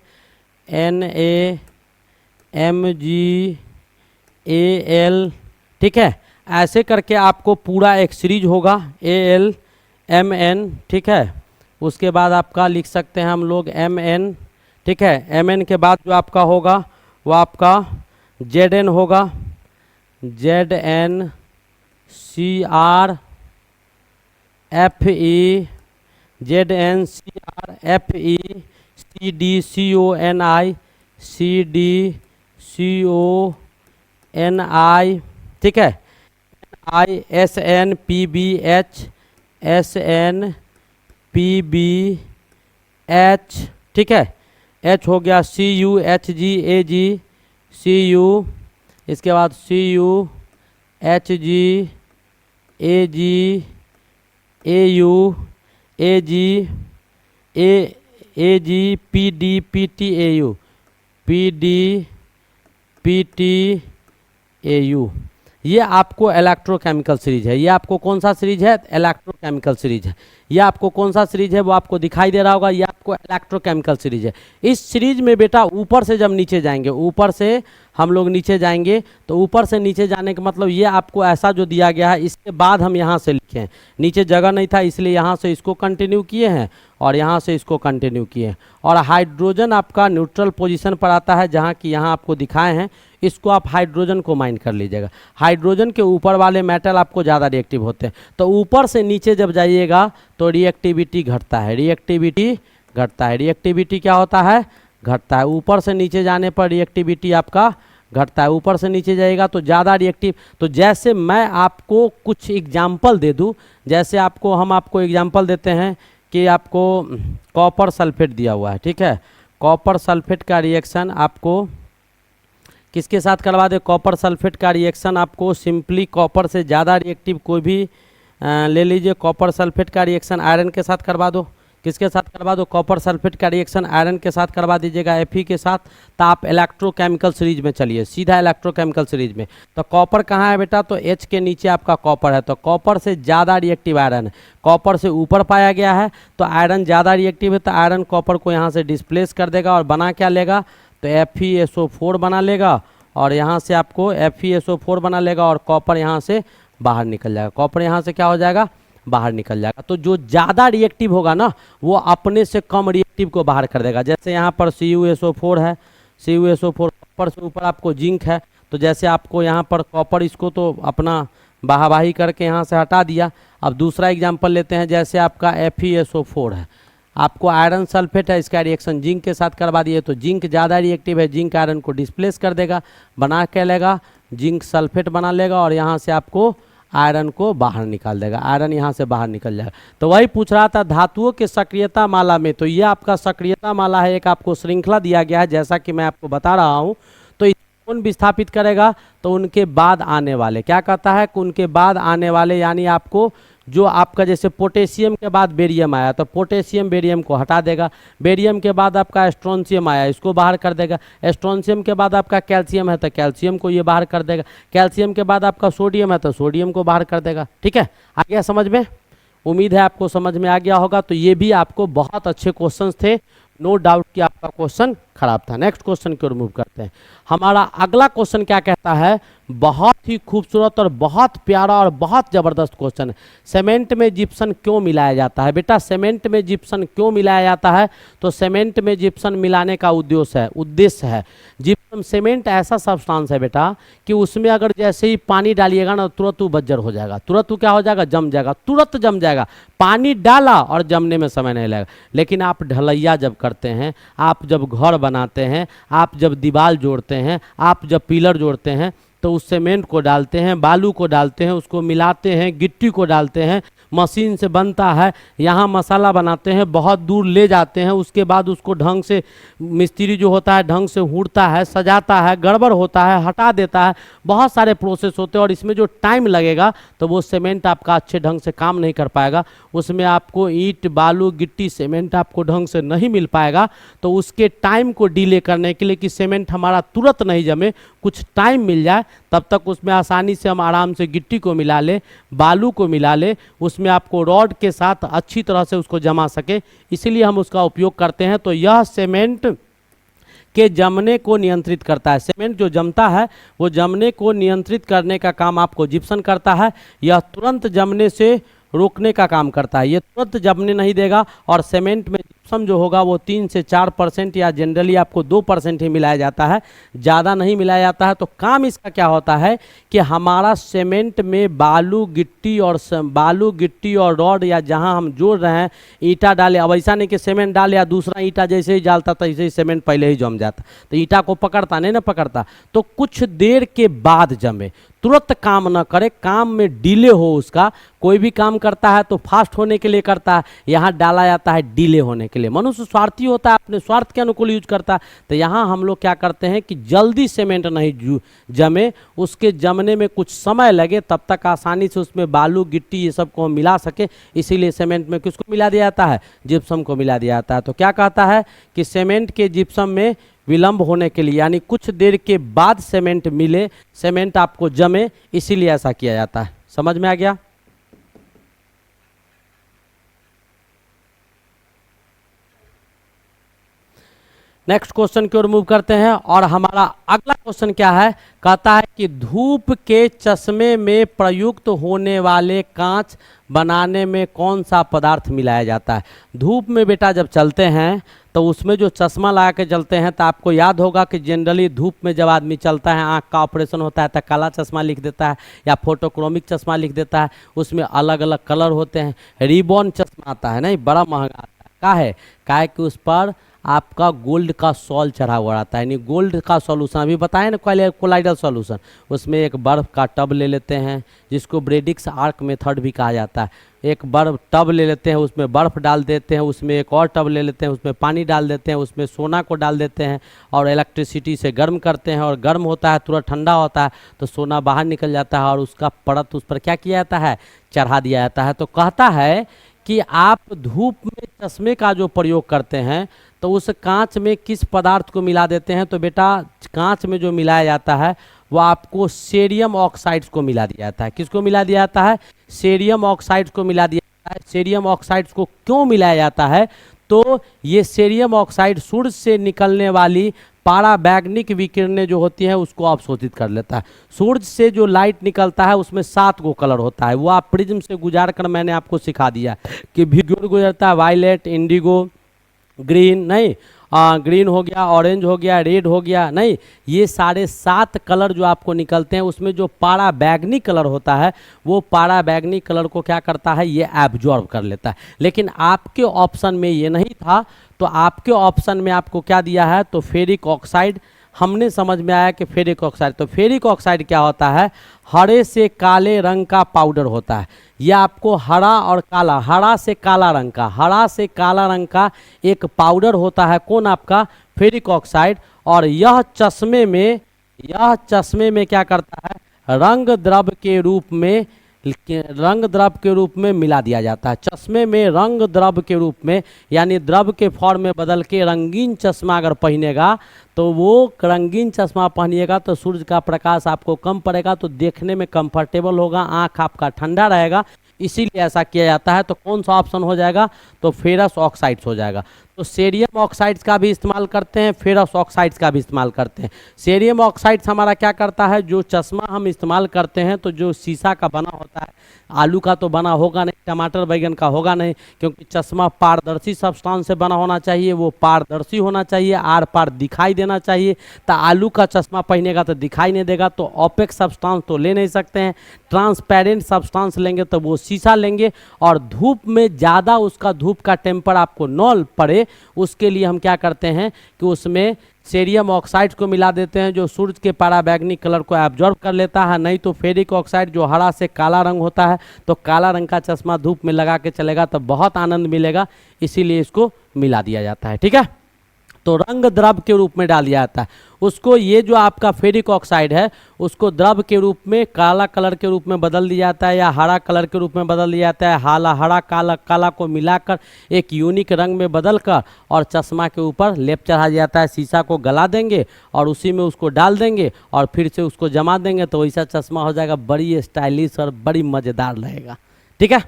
NaMgAl, ठीक है। ऐसे करके आपको पूरा एक सीरीज होगा AlMn, ठीक है। उसके बाद आपका लिख सकते हैं हम लोग Mn, ठीक है। Mn के बाद जो आपका होगा वो आपका Zn होगा, ZnCrFe, CdConi, ठीक है। SnPbH, SnPbH, ठीक है। H हो गया CuHgAg, इसके बाद CuHg Ag Au Ag Ag Pd PtAu Pd PtAu। ये आपको इलेक्ट्रोकेमिकल सीरीज है। ये आपको कौन सा सीरीज है? इलेक्ट्रोकेमिकल सीरीज है। ये आपको कौन सा सीरीज है वो आपको दिखाई दे रहा होगा। ये आपको इलेक्ट्रोकेमिकल सीरीज है। इस सीरीज में बेटा ऊपर से जब नीचे जाएंगे, ऊपर से हम लोग नीचे जाएंगे तो ऊपर से नीचे जाने का मतलब ये आपको ऐसा जो दिया गया है, इसके बाद हम यहाँ से लिखे हैं। नीचे जगह नहीं था इसलिए यहाँ से इसको कंटिन्यू किए हैं और यहाँ से इसको कंटिन्यू किए हैं। और हाइड्रोजन आपका न्यूट्रल पोजीशन पर आता है, जहाँ कि यहाँ आपको दिखाए हैं। इसको आप हाइड्रोजन को माइंड कर लीजिएगा। हाइड्रोजन के ऊपर वाले मेटल आपको ज़्यादा रिएक्टिव होते हैं। तो ऊपर से नीचे जब जाइएगा तो रिएक्टिविटी घटता है, रिएक्टिविटी घटता है। रिएक्टिविटी क्या होता है? घटता है। ऊपर से नीचे जाने पर रिएक्टिविटी आपका घटता है। ऊपर से नीचे जाएगा तो ज़्यादा रिएक्टिव। तो जैसे मैं आपको कुछ एग्जाम्पल दे दूँ, जैसे हम आपको एग्जाम्पल देते हैं कि आपको कॉपर सल्फेट दिया हुआ है, ठीक है। कॉपर सल्फेट का रिएक्शन आपको किसके साथ करवा दे? कॉपर सल्फेट का रिएक्शन आपको सिंपली कॉपर से ज़्यादा रिएक्टिव कोई भी ले लीजिए। कॉपर सल्फेट का रिएक्शन आयरन के साथ करवा दो। किसके साथ करवा दो? कॉपर सल्फेट का रिएक्शन आयरन के साथ करवा दीजिएगा, Fe के साथ। तो आप इलेक्ट्रोकेमिकल सीरीज में चलिए, सीधा इलेक्ट्रोकेमिकल सीरीज में। तो कॉपर कहाँ है बेटा? तो H के नीचे आपका कॉपर है। तो कॉपर से ज़्यादा रिएक्टिव आयरन है, कॉपर से ऊपर पाया गया है। तो आयरन ज़्यादा रिएक्टिव है, तो आयरन कॉपर को यहाँ से डिस्प्लेस कर देगा और बना क्या लेगा? तो FeSO4 बना लेगा और यहाँ से आपको FeSO4 बना लेगा और कॉपर यहाँ से बाहर निकल जाएगा। कॉपर यहाँ से क्या हो जाएगा? बाहर निकल जाएगा। तो जो ज़्यादा रिएक्टिव होगा ना वो अपने से कम रिएक्टिव को बाहर कर देगा। जैसे यहाँ पर CuSO4 है, CuSO4 कॉपर से ऊपर आपको जिंक है। तो जैसे आपको यहाँ पर कॉपर इसको तो अपना बहाबाही करके यहाँ से हटा दिया। अब दूसरा एग्जाम्पल लेते हैं, जैसे आपका FeSO4 है, आपको आयरन सल्फेट है, इसका रिएक्शन जिंक के साथ करवा दिए। तो जिंक ज़्यादा रिएक्टिव है, जिंक आयरन को डिस्प्लेस कर देगा, बना के लेगा, जिंक सल्फेट बना लेगा और यहाँ से आपको आयरन को बाहर निकाल देगा। आयरन यहाँ से बाहर निकल जाएगा। तो वही पूछ रहा था धातुओं के सक्रियता माला में। तो ये आपका सक्रियता माला है, एक आपको श्रृंखला दिया गया है जैसा कि मैं आपको बता रहा हूँ। तो कौन विस्थापित करेगा? तो उनके बाद आने वाले। क्या कहता है? कि उनके बाद आने वाले, यानी आपको जो आपका जैसे पोटेशियम के बाद बेरियम आया तो पोटेशियम बेरियम को हटा देगा। बेरियम के बाद आपका स्ट्रोंशियम आया, इसको बाहर कर देगा। स्ट्रोंशियम के बाद आपका कैल्शियम है तो कैल्शियम को ये बाहर कर देगा। कैल्शियम के बाद आपका सोडियम है तो सोडियम को बाहर कर देगा। ठीक है, आ गया समझ में? उम्मीद है आपको समझ में आ गया होगा। तो ये भी आपको बहुत अच्छे क्वेश्चंस थे, नो डाउट कि आपका क्वेश्चन खराब था। नेक्स्ट क्वेश्चन की ओर मूव करते हैं। हमारा अगला क्वेश्चन क्या कहता है? बहुत ही खूबसूरत और बहुत प्यारा और बहुत ज़बरदस्त क्वेश्चन है। सीमेंट में जिप्सम क्यों मिलाया जाता है? बेटा सीमेंट में जिप्सम क्यों मिलाया जाता है? तो सीमेंट में जिप्सम मिलाने का उद्देश्य है जिप्सम सीमेंट ऐसा सब्सटेंस है बेटा कि उसमें अगर जैसे ही पानी डालिएगा ना तुरंत वो बंजर हो जाएगा, तुरंत वो क्या हो जाएगा? जम जाएगा, तुरंत जम जाएगा। पानी डाला और जमने में समय नहीं लगेगा। लेकिन आप ढलैया जब करते हैं, आप जब घर बनाते हैं, आप जब दीवार जोड़ते हैं, आप जब पिलर जोड़ते हैं तो उस सीमेंट को डालते हैं, बालू को डालते हैं, उसको मिलाते हैं, गिट्टी को डालते हैं, मशीन से बनता है, यहाँ मसाला बनाते हैं, बहुत दूर ले जाते हैं, उसके बाद उसको ढंग से मिस्त्री जो होता है ढंग से हूरता है, सजाता है, गड़बड़ होता है, हटा देता है, बहुत सारे प्रोसेस होते हैं। और इसमें जो टाइम लगेगा तो वो सीमेंट आपका अच्छे ढंग से काम नहीं कर पाएगा। उसमें आपको ईंट, बालू, गिट्टी, सीमेंट आपको ढंग से नहीं मिल पाएगा। तो उसके टाइम को डिले करने के लिए कि सीमेंट हमारा तुरंत नहीं जमे, कुछ टाइम मिल जाए, तब तक उसमें आसानी से हम आराम से गिट्टी को मिला ले, बालू को मिला ले, उसमें आपको रॉड के साथ अच्छी तरह से उसको जमा सके, इसलिए हम उसका उपयोग करते हैं। तो यह सीमेंट के जमने को नियंत्रित करता है। सीमेंट जो जमता है वो जमने को नियंत्रित करने का काम आपको जिप्सम करता है। यह तुरंत जमने से रोकने का काम करता है, ये तुरंत जमने नहीं देगा। और सीमेंट में जिप्सम जो होगा वो 3 से 4% या जनरली आपको 2% ही मिलाया जाता है, ज़्यादा नहीं मिलाया जाता है। तो काम इसका क्या होता है कि हमारा सीमेंट में बालू गिट्टी और रॉड या जहां हम जोड़ रहे हैं ईंटा डाले, अब ऐसा नहीं कि सीमेंट डाले या दूसरा ईंटा जैसे ही डालता तो ऐसे ही सीमेंट पहले ही जम जाता, तो ईंटा को पकड़ता नहीं ना पकड़ता, तो कुछ देर के बाद जमे। तुरंत काम न करे, काम में डिले हो उसका। कोई भी काम करता है तो फास्ट होने के लिए करता है, यहाँ डाला जाता है डिले होने के लिए। मनुष्य स्वार्थी होता है, अपने स्वार्थ के अनुकूल यूज करता है। तो यहाँ हम लोग क्या करते हैं कि जल्दी सीमेंट नहीं जमे, उसके जमने में कुछ समय लगे, तब तक आसानी से उसमें बालू गिट्टी ये सब को हम मिला सके, इसीलिए सीमेंट में किसको मिला दिया जाता है? जिप्सम को मिला दिया जाता है। तो क्या कहता है कि सीमेंट के जिप्सम में विलंब होने के लिए, यानी कुछ देर के बाद सीमेंट मिले, सीमेंट आपको जमे, इसीलिए ऐसा किया जाता है। समझ में आ गया? नेक्स्ट क्वेश्चन की ओर मूव करते हैं, और हमारा अगला क्वेश्चन क्या है? कहता है कि धूप के चश्मे में प्रयुक्त होने वाले कांच बनाने में कौन सा पदार्थ मिलाया जाता है? धूप में बेटा जब चलते हैं तो उसमें जो चश्मा लगा के चलते हैं, तो आपको याद होगा कि जनरली धूप में जब आदमी चलता है, आंख का ऑपरेशन होता है तो काला चश्मा लिख देता है या फोटोक्रोमिक चश्मा लिख देता है, उसमें अलग अलग कलर होते हैं। रिबॉन चश्मा आता है, नहीं, बड़ा महंगा आता है। का है कि उस पर आपका गोल्ड का सॉल चढ़ा हुआ रहता है, यानी गोल्ड का सॉल्यूशन अभी बताए ना, कोलाइडल सॉल्यूशन। उसमें एक बर्फ़ का टब ले लेते हैं, जिसको ब्रेडिक्स आर्क मेथड भी कहा जाता है। एक बर्फ टब ले लेते हैं, उसमें बर्फ़ डाल देते हैं, उसमें एक और टब ले लेते हैं, उसमें पानी डाल देते हैं, उसमें सोना को डाल देते हैं और इलेक्ट्रिसिटी से गर्म करते हैं, और गर्म होता है, तुरंत ठंडा होता है तो सोना बाहर निकल जाता है, और उसका परत उस पर क्या किया जाता है? चढ़ा दिया जाता है। तो कहता है कि आप धूप में चश्मे का जो प्रयोग करते हैं तो उस कांच में किस पदार्थ को मिला देते हैं? तो बेटा कांच में जो मिलाया जाता है वो आपको सेरियम ऑक्साइड्स को मिला दिया जाता है। किसको मिला दिया जाता है? सेरियम ऑक्साइड्स को मिला दिया जाता है। सेरियम ऑक्साइड्स को क्यों मिलाया जाता है? तो ये सेरियम ऑक्साइड सूर्य से निकलने वाली पाराबैंगनिक विकिरणें जो होती हैं उसको अवशोषित कर लेता है। सूर्य से जो लाइट निकलता है उसमें 7 गो कलर होता है, वो आप प्रिज्म से गुजार कर मैंने आपको सिखा दिया कि विग्योर गुजरता है, वायलेट, इंडिगो, ग्रीन, नहीं ग्रीन हो गया, ऑरेंज हो गया, रेड हो गया, नहीं, ये सारे 7 कलर जो आपको निकलते हैं, उसमें जो पाराबैंगनी कलर होता है वो पाराबैंगनी कलर को क्या करता है? ये एब्जॉर्ब कर लेता है। लेकिन आपके ऑप्शन में ये नहीं था, तो आपके ऑप्शन में आपको क्या दिया है? तो फेरिक ऑक्साइड। हमने समझ में आया कि फेरिक ऑक्साइड, तो फेरिक ऑक्साइड क्या होता है? हरे से काले रंग का पाउडर होता है। यह आपको हरा और काला, हरा से काला रंग का, हरा से काला रंग का एक पाउडर होता है। कौन? आपका फेरिक ऑक्साइड। और यह चश्मे में क्या करता है? रंग द्रव के रूप में मिला दिया जाता है। चश्मे में रंग द्रव के रूप में, यानी द्रव के फॉर्म में बदल के रंगीन चश्मा अगर पहनेगा तो वो रंगीन चश्मा पहनिएगा तो सूर्य का प्रकाश आपको कम पड़ेगा, तो देखने में कंफर्टेबल होगा, आँख आपका ठंडा रहेगा, इसीलिए ऐसा किया जाता है। तो कौन सा ऑप्शन हो जाएगा? तो फेरस ऑक्साइड्स हो जाएगा। तो सेरियम ऑक्साइड्स का भी इस्तेमाल करते हैं, फेरस ऑक्साइड्स का भी इस्तेमाल करते हैं। सेरियम ऑक्साइड्स हमारा क्या करता है? जो चश्मा हम इस्तेमाल करते हैं तो जो शीशा का बना होता है, आलू का तो बना होगा नहीं, टमाटर बैगन का होगा नहीं, क्योंकि चश्मा पारदर्शी सब्सटेंस से बना होना चाहिए, वो पारदर्शी होना चाहिए, आर पार दिखाई देना चाहिए। तो आलू का चश्मा पहनेगा तो दिखाई नहीं देगा, तो ऑपेक सब्सटेंस तो ले नहीं सकते हैं, ट्रांसपेरेंट सब्सटेंस लेंगे तो वो शीशा लेंगे। और धूप में ज़्यादा उसका धूप का टेम्पर आपको न पड़े, उसके लिए हम क्या करते हैं कि उसमें सेरियम ऑक्साइड को मिला देते हैं, जो सूरज के पाराबैंगनिक कलर को एब्जॉर्ब कर लेता है। नहीं तो फेरिक ऑक्साइड जो हरा से काला रंग होता है, तो काला रंग का चश्मा धूप में लगा के चलेगा तो बहुत आनंद मिलेगा, इसीलिए इसको मिला दिया जाता है। ठीक है, तो रंग द्रव के रूप में डाल दिया जाता है उसको। ये जो आपका फेरिक ऑक्साइड है उसको द्रव के रूप में काला कलर के रूप में बदल दिया जाता है, या हरा कलर के रूप में बदल दिया जाता है। हरा काला को मिलाकर एक यूनिक रंग में बदल कर और चश्मा के ऊपर लेप चढ़ा दिया जाता है। शीशा को गला देंगे और उसी में उसको डाल देंगे और फिर से उसको जमा देंगे, तो वैसा चश्मा हो जाएगा, बड़ी स्टाइलिश और बड़ी मज़ेदार रहेगा। ठीक है,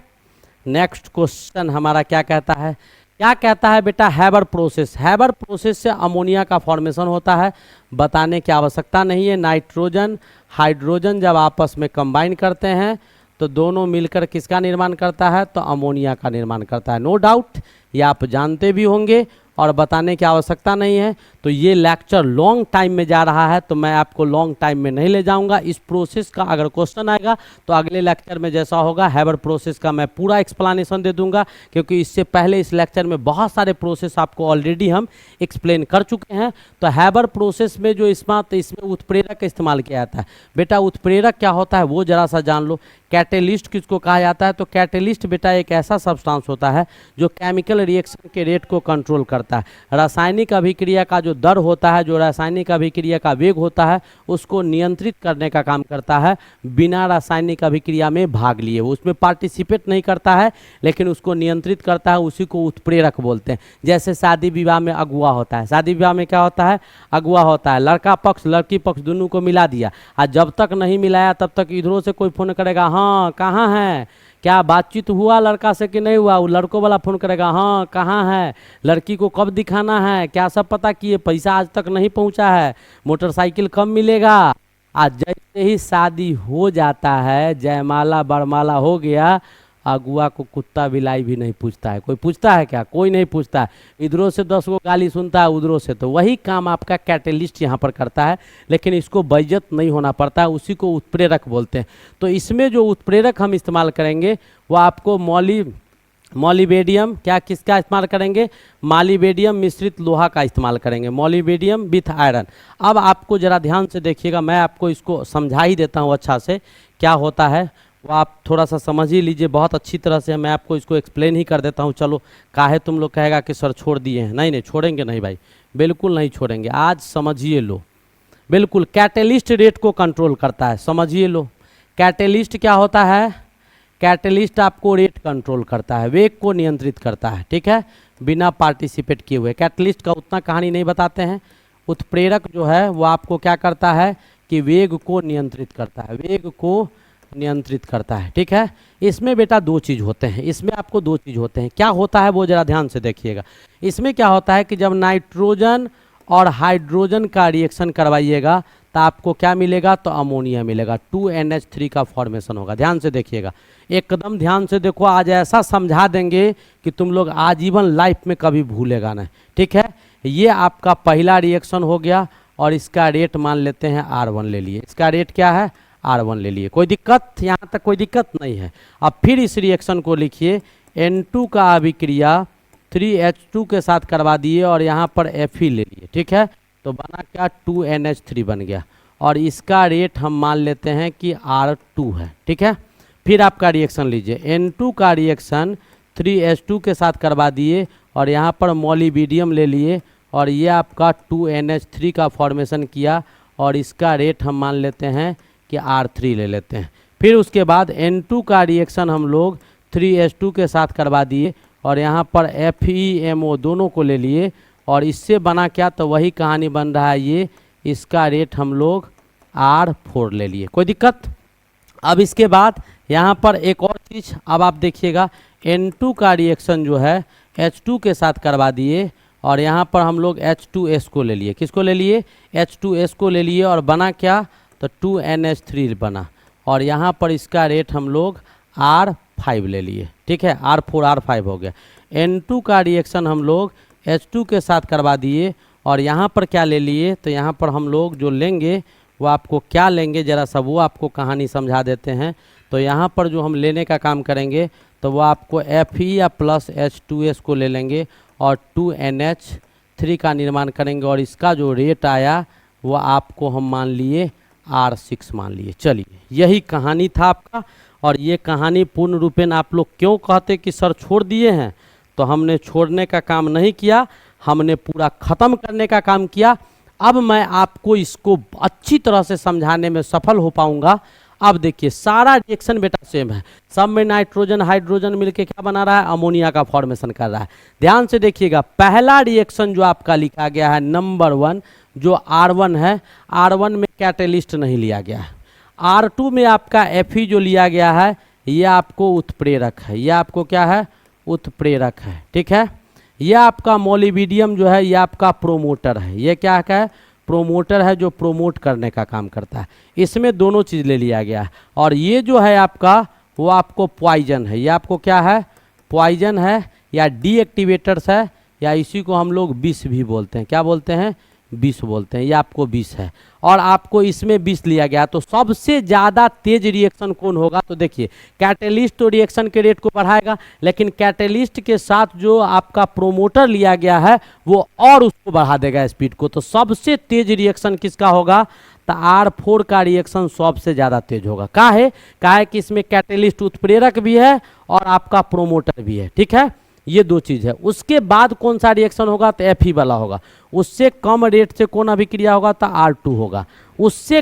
नेक्स्ट क्वेश्चन हमारा क्या कहता है? क्या कहता है बेटा? Haber process. हैबर प्रोसेस से अमोनिया का फॉर्मेशन होता है, बताने की आवश्यकता नहीं है। नाइट्रोजन हाइड्रोजन जब आपस में कंबाइन करते हैं तो दोनों मिलकर किसका निर्माण करता है? तो अमोनिया का निर्माण करता है। नो डाउट ये आप जानते भी होंगे और बताने की आवश्यकता नहीं है। तो ये लेक्चर लॉन्ग टाइम में जा रहा है, तो मैं आपको लॉन्ग टाइम में नहीं ले जाऊंगा। इस प्रोसेस का अगर क्वेश्चन आएगा तो अगले लेक्चर में जैसा होगा हैबर प्रोसेस का मैं पूरा एक्सप्लेनेशन दे दूंगा, क्योंकि इससे पहले इस लेक्चर में बहुत सारे प्रोसेस आपको ऑलरेडी हम एक्सप्लेन कर चुके हैं। तो हैबर प्रोसेस में जो इसमें उत्प्रेरक का इस्तेमाल किया जाता है। बेटा उत्प्रेरक क्या होता है वो जरा सा जान लो। कैटेलिस्ट किसको कहा जाता है? तो कैटेलिस्ट बेटा एक ऐसा सब्सटेंस होता है जो केमिकल रिएक्शन के रेट को कंट्रोल करता है। रासायनिक अभिक्रिया का जो दर होता है, जो रासायनिक अभिक्रिया का वेग होता है, उसको नियंत्रित करने का काम करता है। बिना रासायनिक अभिक्रिया में भाग लिए, वो उसमें पार्टिसिपेट नहीं करता है लेकिन उसको नियंत्रित करता है, उसी को उत्प्रेरक बोलते हैं। जैसे शादी विवाह में अगुआ होता है। शादी विवाह में क्या होता है? अगुआ होता है। लड़का पक्ष लड़की पक्ष दोनों को मिला दिया, और जब तक नहीं मिलाया तब तक इधरों से कोई फोन करेगा, हाँ कहाँ है, क्या बातचीत हुआ लड़का से कि नहीं हुआ, वो लड़कों वाला फोन करेगा, हाँ कहाँ है, लड़की को कब दिखाना है, क्या सब पता किए, पैसा आज तक नहीं पहुंचा है, मोटरसाइकिल कब मिलेगा। आज जैसे ही शादी हो जाता है, जयमाला बरमाला हो गया, अगुआ को कुत्ता बिलाई भी नहीं पूछता है। कोई पूछता है क्या? कोई नहीं पूछता है। इधरों से 10 गो गाली सुनता है, उधरों से। तो वही काम आपका कैटेलिस्ट यहाँ पर करता है, लेकिन इसको बेइज्जत नहीं होना पड़ता है, उसी को उत्प्रेरक बोलते हैं। तो इसमें जो उत्प्रेरक हम इस्तेमाल करेंगे वो आपको मॉलिबेडियम, क्या किसका इस्तेमाल करेंगे? मॉलिबेडियम मिश्रित लोहा का इस्तेमाल करेंगे, मॉलिबेडियम विथ आयरन। अब आपको ज़रा ध्यान से देखिएगा, मैं आपको इसको समझा ही देता हूँ अच्छा से क्या होता है, वो आप थोड़ा सा समझ ही लीजिए बहुत अच्छी तरह से। मैं आपको इसको एक्सप्लेन ही कर देता हूँ। चलो काहे तुम लोग कहेगा कि सर छोड़ दिए हैं, नहीं नहीं छोड़ेंगे नहीं भाई, बिल्कुल नहीं छोड़ेंगे। आज समझिए लो, बिल्कुल कैटेलिस्ट रेट को कंट्रोल करता है, समझिए लो। कैटेलिस्ट क्या होता है? कैटेलिस्ट आपको रेट कंट्रोल करता है, वेग को नियंत्रित करता है, ठीक है, बिना पार्टिसिपेट किए हुए। कैटेलिस्ट का उतना कहानी नहीं बताते हैं। उत्प्रेरक जो है वो आपको क्या करता है कि वेग को नियंत्रित करता है, वेग को नियंत्रित करता है, ठीक है। इसमें बेटा दो चीज़ होते हैं, इसमें आपको दो चीज़ होते हैं। क्या होता है वो जरा ध्यान से देखिएगा। इसमें क्या होता है कि जब नाइट्रोजन और हाइड्रोजन का रिएक्शन करवाइएगा तो आपको क्या मिलेगा? तो अमोनिया मिलेगा, 2NH3 का फॉर्मेशन होगा। ध्यान से देखिएगा, एकदम ध्यान से देखो। आज ऐसा समझा देंगे कि तुम लोग आजीवन लाइफ में कभी भूलेगा नहीं, ठीक है। ये आपका पहला रिएक्शन हो गया, और इसका रेट मान लेते हैं R1 ले लिए। इसका रेट क्या है? R1 ले लिए। कोई दिक्कत? यहाँ तक कोई दिक्कत नहीं है। अब फिर इस रिएक्शन को लिखिए, N2 का अभिक्रिया 3H2 के साथ करवा दिए और यहाँ पर Fe ले लिए, ठीक है। तो बना क्या? 2NH3 बन गया, और इसका रेट हम मान लेते हैं कि R2 है, ठीक है। फिर आपका रिएक्शन लीजिए, N2 का रिएक्शन 3H2 के साथ करवा दिए और यहाँ पर मॉलिबेडियम ले लिए, और ये आपका 2NH3 का फॉर्मेशन किया, और इसका रेट हम मान लेते हैं कि R3 ले लेते हैं। फिर उसके बाद N2 का रिएक्शन हम लोग 3H2 के साथ करवा दिए, और यहाँ पर FeMO दोनों को ले लिए, और इससे बना क्या? तो वही कहानी बन रहा है ये। इसका रेट हम लोग R4 ले लिए। कोई दिक्कत? अब इसके बाद यहाँ पर एक और चीज़, अब आप देखिएगा, N2 का रिएक्शन जो है H2 के साथ करवा दिए, और यहाँ पर हम लोग H2S को ले लिए। किसको ले लिए? H2S को ले लिए, और बना क्या? तो 2NH3 बना, और यहाँ पर इसका रेट हम लोग R5 ले लिए, ठीक है। R4 R5 हो गया। N2 का रिएक्शन हम लोग H2 के साथ करवा दिए, और यहाँ पर क्या ले लिए? तो यहाँ पर हम लोग जो लेंगे वो आपको क्या लेंगे, ज़रा सा वो आपको कहानी समझा देते हैं। तो यहाँ पर जो हम लेने का काम करेंगे तो वो आपको Fe या प्लस H2S को ले लेंगे, और 2NH3 का निर्माण करेंगे, और इसका जो रेट आया वो आपको हम मान लिए R6 मान लिए। चलिए, यही कहानी था आपका। और ये कहानी पूर्ण रूपेण आप लोग क्यों कहते कि सर छोड़ दिए हैं, तो हमने छोड़ने का काम नहीं किया, हमने पूरा ख़त्म करने का काम किया। अब मैं आपको इसको अच्छी तरह से समझाने में सफल हो पाऊंगा। अब देखिए, सारा रिएक्शन बेटा सेम है, सब में नाइट्रोजन हाइड्रोजन मिलके क्या बना रहा है? अमोनिया का फॉर्मेशन कर रहा है। ध्यान से देखिएगा, पहला रिएक्शन जो आपका लिखा गया है नंबर 1 जो R1 है, R1 में कैटेलिस्ट नहीं लिया गया है। R2 में आपका Fe जो लिया गया है ये आपको उत्प्रेरक है, ये आपको क्या है? उत्प्रेरक है, ठीक है। यह आपका मॉलिबेडियम जो है ये आपका प्रोमोटर है। ये क्या है? प्रोमोटर है, जो प्रोमोट करने का काम करता है। इसमें दोनों चीज़ ले लिया गया है। और ये जो है आपका वो आपको पॉइजन है। ये आपको क्या है? पॉइजन है, या डीएक्टिवेटर्स है, या इसी को हम लोग विष भी बोलते हैं। क्या बोलते हैं? विष बोलते हैं। ये आपको विष है और आपको इसमें विष लिया गया। तो सबसे ज़्यादा तेज रिएक्शन कौन होगा? तो देखिए कैटेलिस्ट तो रिएक्शन के रेट को बढ़ाएगा, लेकिन कैटेलिस्ट के साथ जो आपका प्रोमोटर लिया गया है वो और उसको बढ़ा देगा स्पीड को। तो सबसे तेज रिएक्शन किसका होगा? तो R4 का रिएक्शन सबसे ज़्यादा तेज होगा। का है कि इसमें कैटेलिस्ट उत्प्रेरक भी है और आपका प्रोमोटर भी है। ठीक है, ये दो चीज़ है। उसके बाद कौन सा रिएक्शन होगा? तो Fe वाला होगा। उससे कम रेट से कौन अभिक्रिया होगा? तो R2 होगा। उससे